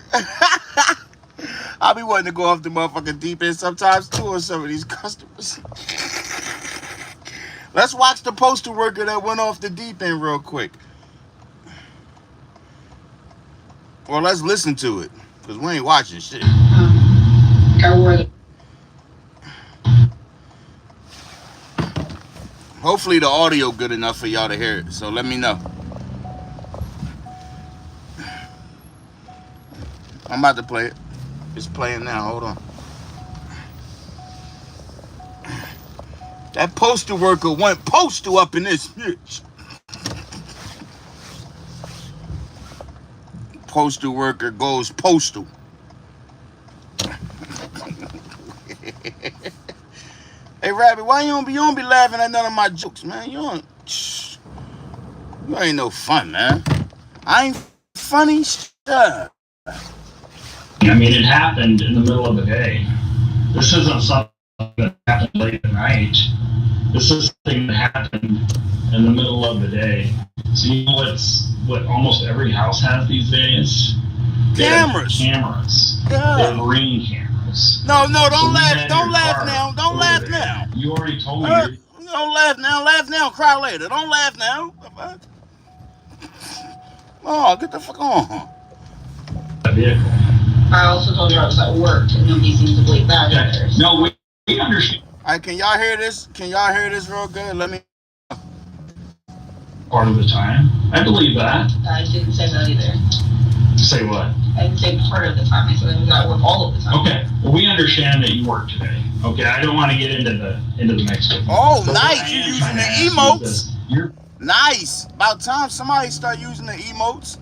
I be wanting to go off the motherfucking deep end sometimes too on some of these customers. Let's watch the postal worker that went off the deep end real quick. Or let's listen to it, because we ain't watching shit. Hopefully the audio good enough for y'all to hear it, so let me know. I'm about to play it. It's playing now, hold on. That postal worker went postal up in this bitch. Postal worker goes postal. Hey Rabbit, why you don't be laughing at none of my jokes, man? You ain't no fun, man. I ain't funny. Shut. I mean, it happened in the middle of the day. This isn't something that happened late at night. This is something that happened in the middle of the day. So you know what almost every house has these days? Cameras. Cameras. Yeah. They have Ring cameras. No, don't So laugh. Don't laugh now. Don't laugh now. You already told me. Don't laugh now. Laugh now. Cry later. Don't laugh now. Oh, get the fuck on. Vehicle. I also told you I was at work, and nobody seems to believe that either. No, we understand. All right, can y'all hear this? Can y'all hear this real good? Let me. Part of the time. I believe that. I didn't say that either. Say what? I didn't say part of the time. I said I was at work all of the time. Okay. Well, we understand that you work today. Okay. I don't want to get into the mix with you. Oh, nice. You're using the emotes. Nice. About time somebody start using the emotes.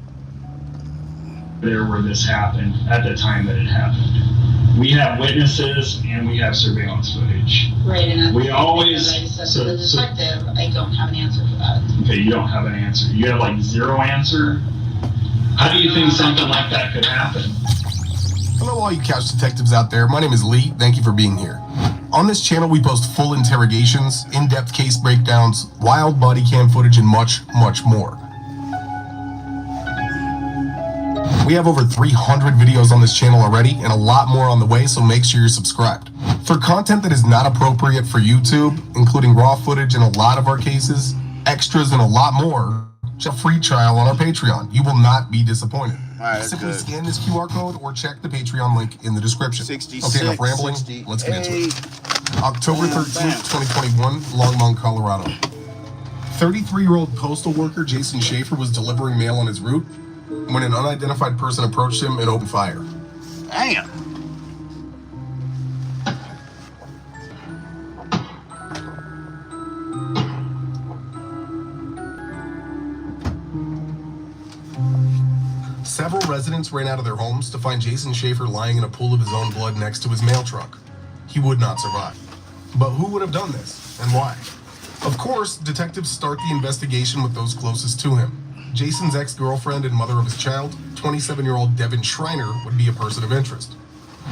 There where this happened at the time that it happened. We have witnesses and we have surveillance footage. Right, and we always. I said to the detective, I don't have an answer for that. Okay, you don't have an answer. You have like zero answer. How do you think something like that could happen? Hello all you couch detectives out there. My name is Lee. Thank you for being here. On this channel we post full interrogations, in-depth case breakdowns, wild body cam footage, and much, much more. We have over 300 videos on this channel already and a lot more on the way, so make sure you're subscribed. For content that is not appropriate for YouTube, including raw footage in a lot of our cases, extras, and a lot more, a free trial on our Patreon. You will not be disappointed. Right, simply scan this QR code or check the Patreon link in the description. 66, okay, enough rambling. Let's get into it. October 13th, 2021, Longmont, Colorado. 33-year-old postal worker Jason Schaefer was delivering mail on his route when an unidentified person approached him and opened fire. Damn. Several residents ran out of their homes to find Jason Schaefer lying in a pool of his own blood next to his mail truck. He would not survive. But who would have done this, and why? Of course, detectives start the investigation with those closest to him. Jason's ex-girlfriend and mother of his child, 27-year-old Devin Schreiner, would be a person of interest.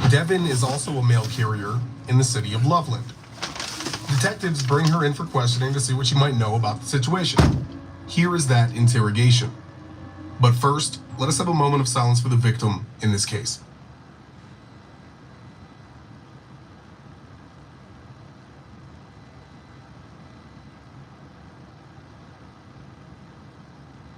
Devin is also a mail carrier in the city of Loveland. Detectives bring her in for questioning to see what she might know about the situation. Here is that interrogation. But first, let us have a moment of silence for the victim in this case.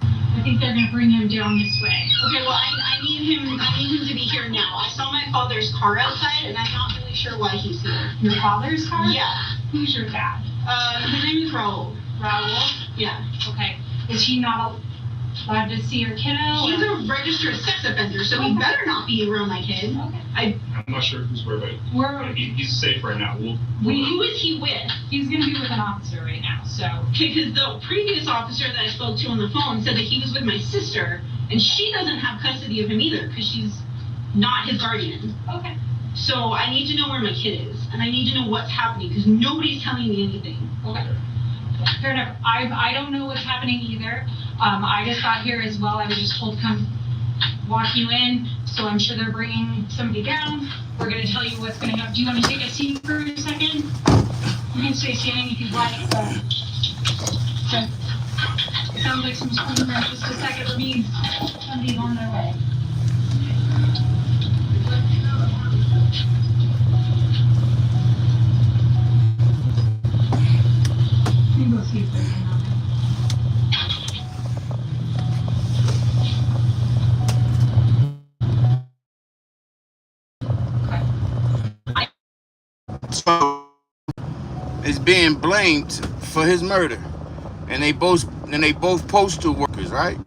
I think they're gonna bring him down this way. Okay, well I need him to be here now. I saw my father's car outside and I'm not really sure why he's here. Your father's car? Yeah. Who's your dad? His name is Raul. Raul? Yeah. Okay. Is he not allowed to see your kiddo? He's a registered sex offender, so he better not be around my kid. Okay. I'm not sure who's where, but he's safe right now. Who is he with? He's gonna be with an officer right now, so. Because the previous officer that I spoke to on the phone said that he was with my sister, and she doesn't have custody of him either, because she's not his guardian. Okay. So I need to know where my kid is, and I need to know what's happening, because nobody's telling me anything. Okay. Fair enough. I don't know what's happening either. I just got here as well. I was just told to come walk you in, so I'm sure they're bringing somebody down. We're gonna tell you what's gonna happen. Do you want to take a seat for a second? You can stay standing if you'd like. Okay. Sounds like some screamers. Just a second for me. Somebody's on their way. You can go see if they're in on So is being blamed for his murder, and they both postal workers, right?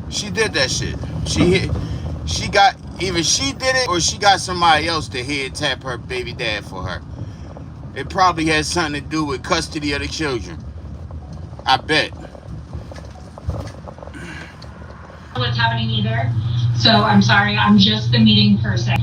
She did that shit. She got either she did it or she got somebody else to head tap her baby dad for her. It probably has something to do with custody of the children. I bet. what's happening either. So I'm sorry, I'm just the meeting person.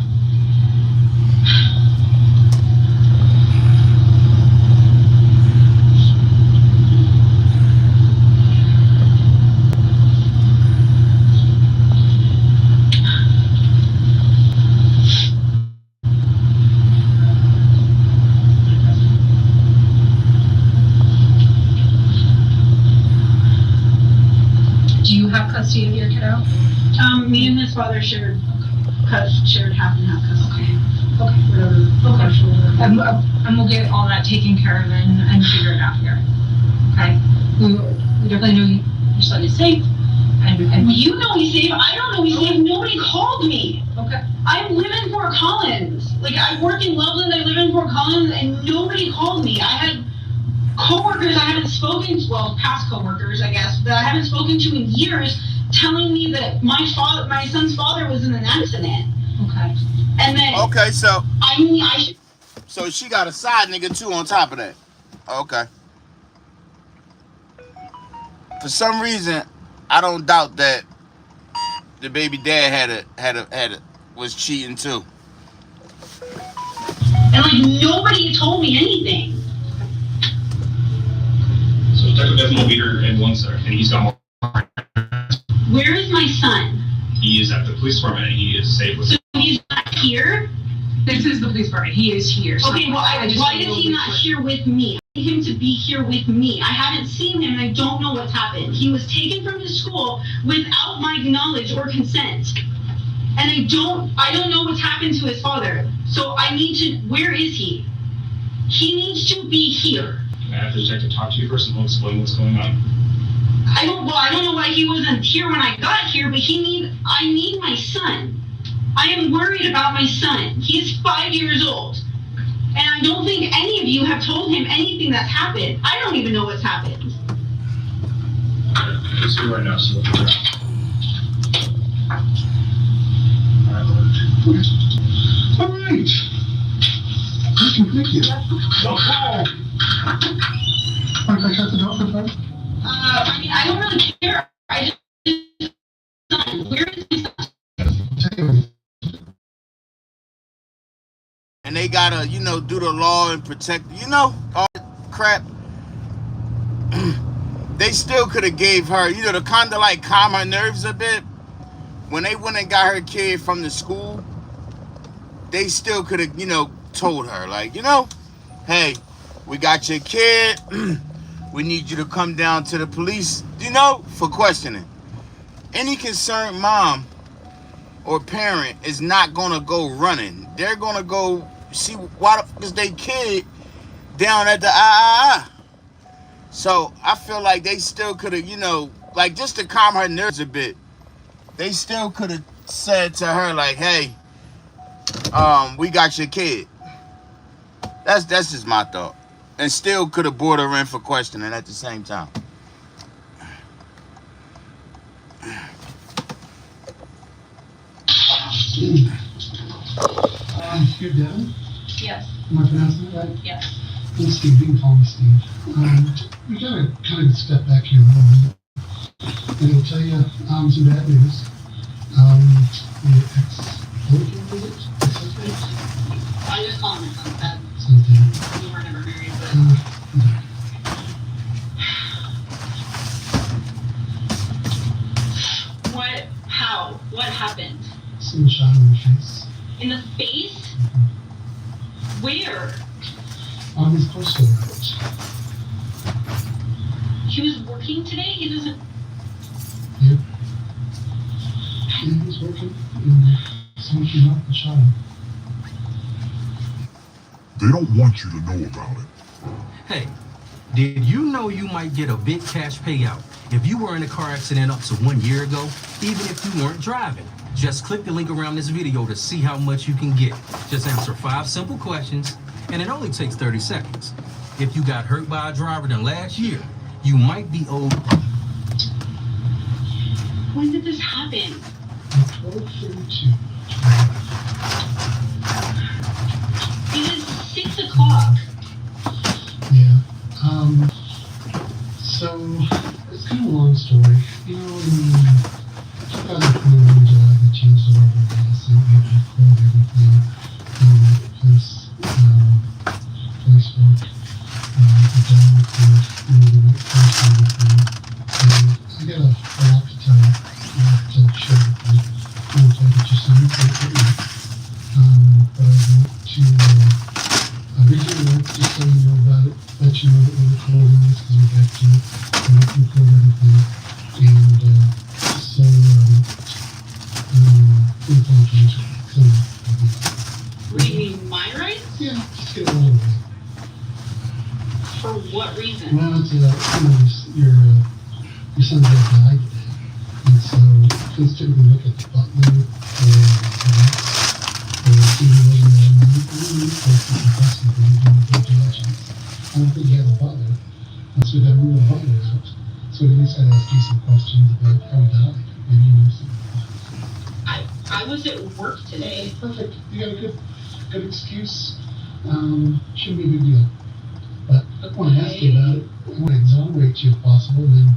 Do you have custody of your kiddo? Me and his father shared half and half custody. Okay, whatever. Okay. And we'll get all that taken care of and figure it out here. Okay? We definitely know your son is safe. And You know he's safe. I don't know he's safe. Nobody called me. Okay. I live in Fort Collins. Like, I work in Loveland. I live in Fort Collins, and nobody called me. I had coworkers I haven't spoken to, well, past coworkers, I guess, that I haven't spoken to in years, telling me that my son's father was in an accident. Okay. And then Okay, so I should. so she got a side nigga too on top of that. Okay. For some reason, I don't doubt that the baby dad was cheating too. And like nobody told me anything. So Detective Devin will be here in 1 second, and he's got more. Where is my son? He is at the police department, and he is safe with. So he's not here? This is the police department. He is here. So Okay, well, why is he not here with me? I need him to be here with me. I haven't seen him and I don't know what's happened. He was taken from his school without my knowledge or consent. And I don't know what's happened to his father. So I need to, where is he? He needs to be here. I have the detective talk to you first, and we'll explain what's going on. I don't know why he wasn't here when I got here, but I need my son. I am worried about my son. He is 5 years old. And I don't think any of you have told him anything that's happened. I don't even know what's happened. He's here right now, so we'll figure it out. All right. Thank you. No problem. Mind if I shut the door for fun? I mean, I don't really care. I just, where is my son? And they gotta, do the law and protect, all that crap. They still could have gave her, to kind of like calm her nerves a bit. When they went and got her kid from the school, they still could have, told her, like, hey, we got your kid. We need you to come down to the police, for questioning. Any concerned mom or parent is not gonna go running. They're gonna go see why the fuck is they kid down at the III. So I feel like they still could have, like just to calm her nerves a bit, they still could have said to her like, hey, we got your kid. That's just my thought. And still could have brought her in for questioning at the same time. You're Devin? Yes. Am I pronouncing it right? Yes. And Steve, you can call me Steve. We gotta kind of step back here a moment. And I'll tell you some bad news. The ex-boyfriend, is it? Ex-husband? I just call him my son's dad. Something. We were never married, but. What? How? What happened? seen a shot in the face. In the face? Where? On his postal route. He was working today? He doesn't. Yep. Yeah, he was working. And someone came up and shot him. They don't want you to know about it. Hey, did you know you might get a big cash payout if you were in a car accident up to 1 year ago, even if you weren't driving? Just click the link around this video to see how much you can get. Just answer 5 simple questions, and it only takes 30 seconds. If you got hurt by a driver in last year, you might be owed. When did this happen? 12:32. It is 6 o'clock. Yeah. So it's kind of a long story. You know, in 2021 July, they changed the law of gas and we had to record everything. Police work, the down record, the night police and everything. And I got a lot to tell you. I have to share with you. I won't tell you what you signed for it yet. But I want to read you a note just so you know about it. Let you know that we're recording this because we have to. We have to record everything. And so, we apologize for Reading my rights? Yeah, just get it all away. For what reason? Well, it's, your son had died today. And so, please take a look at the butler or the next, or see who wasn't there. I really supposed to confess him for you doing due diligence. I don't think you have a butler. So we got to rule a butler out. So we at least had to ask you some questions about how he died. Maybe you know something. I was at work today. Perfect. You got a good excuse. Shouldn't be a big deal. But I want to ask you about it. I want to exonerate you if possible, then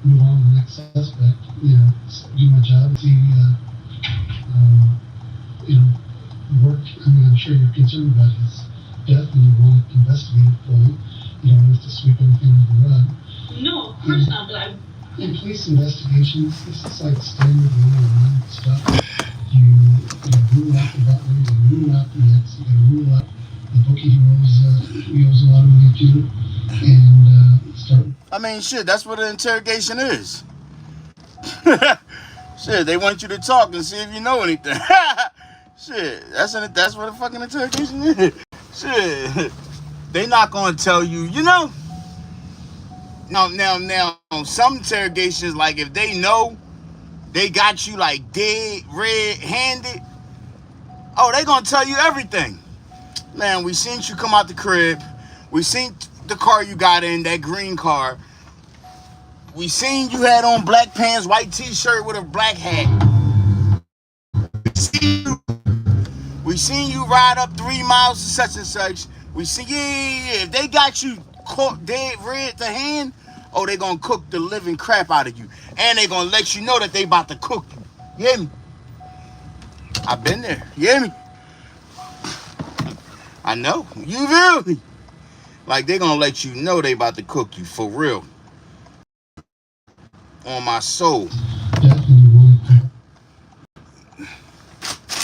move on to the next suspect. You know, do my job, see, work. I mean, I'm sure you're concerned about his death and you want to investigate it fully. You don't want us to sweep everything under the rug. No, of course not, but in police investigations, this is like standard 101 stuff. You rule out the butler, you rule out the ex, you rule out the bookie he owes a lot of money to, and start. I mean, shit, that's what an interrogation is. Shit, they want you to talk and see if you know anything. Shit, that's what a fucking interrogation is. Shit, they not gonna tell you, you know. Now, some interrogations, like if they know they got you like dead, red-handed, oh, they gonna tell you everything. Man, we seen you come out the crib. We seen the car you got in, that green car. We seen you had on black pants, white t-shirt with a black hat. We seen you ride up 3 miles to such and such. We see, yeah. If they got you caught dead red to hand, oh, they gonna cook the living crap out of you. And they gonna let you know that they about to cook you. You hear me? I've been there. You hear me? I know. You feel me? Like, they gonna let you know they about to cook you for real. On my soul.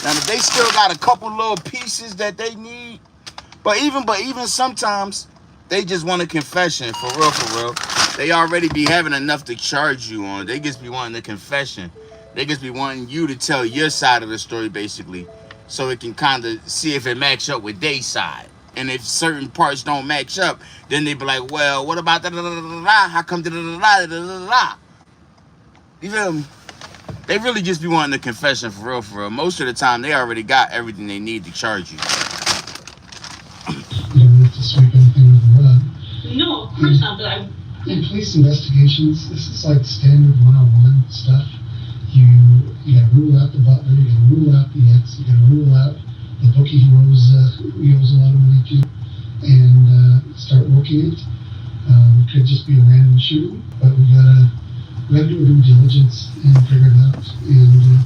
Now, if they still got a couple little pieces that they need, but even sometimes they just want a confession, for real. They already be having enough to charge you on. They just be wanting a confession. They just be wanting you to tell your side of the story, basically, so it can kind of see if it match up with their side. And if certain parts don't match up, then they be like, well, what about da-da-da-da-da-da? How come da-da-da-da-da-da-da? You feel me? They really just be wanting a confession, for real. Most of the time, they already got everything they need to charge you. You don't have to sweep anything under the rug. No, of course not, but in police investigations, this is like standard 101 stuff. You gotta rule out the butler, you gotta rule out the ex, you gotta rule out the bookie he owes a lot of money to, and start working it. It could just be a random shooting, but we gotta do a due diligence and figure it out. And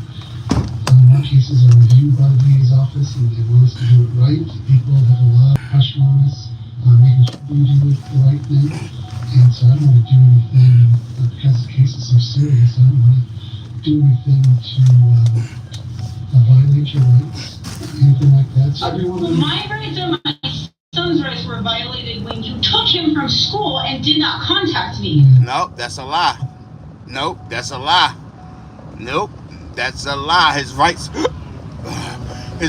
more cases are reviewed by the DA's office, and they want us to do it right. People have a lot of pressure on us, making sure we do the right thing. And so I don't want to do anything, because the case is so serious, I don't want to do anything to violate your rights, anything like that. So everyone. My rights and my son's rights were violated when you took him from school and did not contact me. Nope, that's a lie. Nope, that's a lie. Nope, that's a lie. His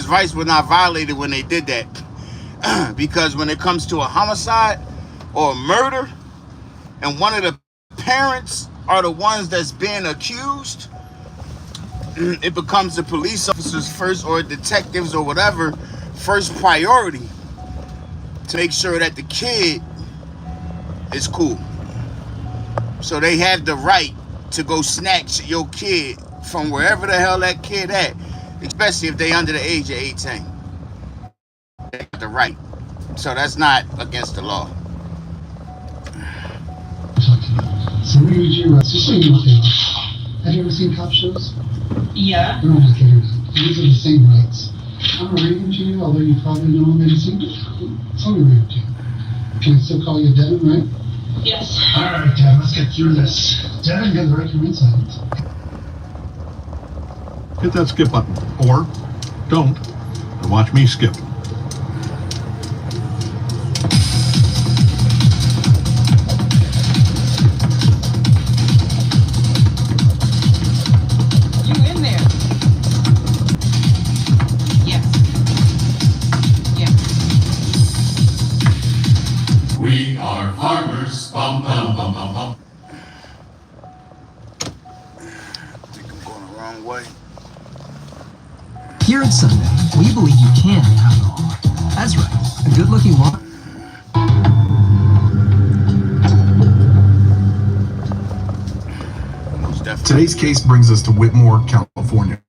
rights were not violated when they did that. Because when it comes to a homicide or a murder, and one of the parents are the ones that's being accused, it becomes the police officers first, or detectives or whatever, first priority to make sure that the kid is cool. So they have the right to go snatch your kid from wherever the hell that kid at, especially if they under the age of 18. They got the right. So that's not against the law. So what would you, just so you know, have you ever seen cop shows? Yeah. They're not kidding. These are the same rights. I'm a radio engineer, although you probably know him as it's only radio engineer. Can I still call you Devin, right? Yes. Alright, Devin, let's get through this. Devin, you have the right to remain silent. Hit that skip button. Or don't, and watch me skip. You in there? Yes. Yes. We are farmers. Bum, bum, bum, bum, bum. I think I'm going the wrong way. Here at Sunday, we believe you can have it all. That's right. A good-looking woman. Today's case brings us to Whitmore, California.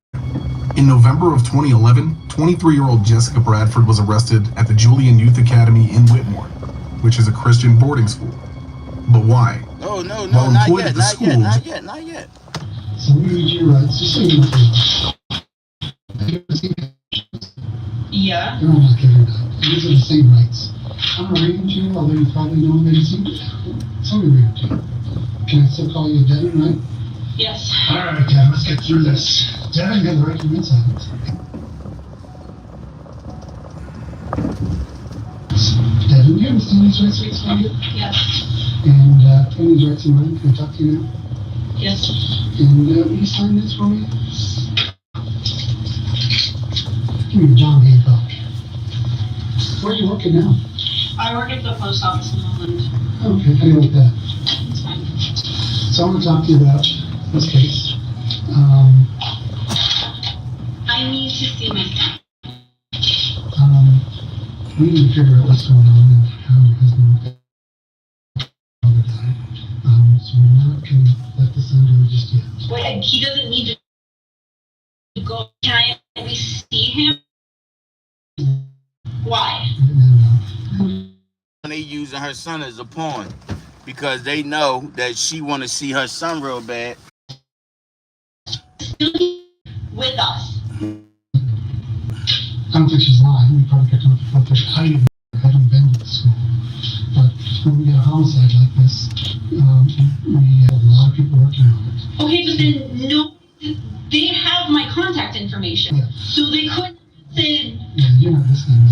In November of 2011, 23-year-old Jessica Bradford was arrested at the Julian Youth Academy in Whitmore, which is a Christian boarding school. But why? Oh, no, While not employed yet, at the not school, yet, not yet, not yet. So what would you, just so you know, have you ever seen cop shows? Yeah. They're not kidding. These are the same rights. I'm a radio engineer, although you probably know him as it's only radio engineer. Can I still call you Devin, right? Yes. Alright, Devin, let's get through this. Devin, you have the right to remain silent. Devin, you understand these rights are explained? Yes. And putting these rights in mind, can I talk to you now? Yes. And will you sign this for me? Give me John Hancock. Where are you working now? I work at the post office in Holland. Okay, how do you like that? It's fine. So I want to talk to you about this case. I need to see my son. We need to figure out what's going on and how your husband died. So we're not going to let this son go just yet. Wait, he doesn't need to go. Can I at least see him? Why? They using her son as a pawn because they know that she want to see her son real bad. With us. I don't think she's lying. We probably picked him up at 4:30. I haven't been to the school. But when we get a homicide like this, we have a lot of people working on it. Okay, but then no, they have my contact information. Yeah. So they couldn't say, Yeah, you're not listening now.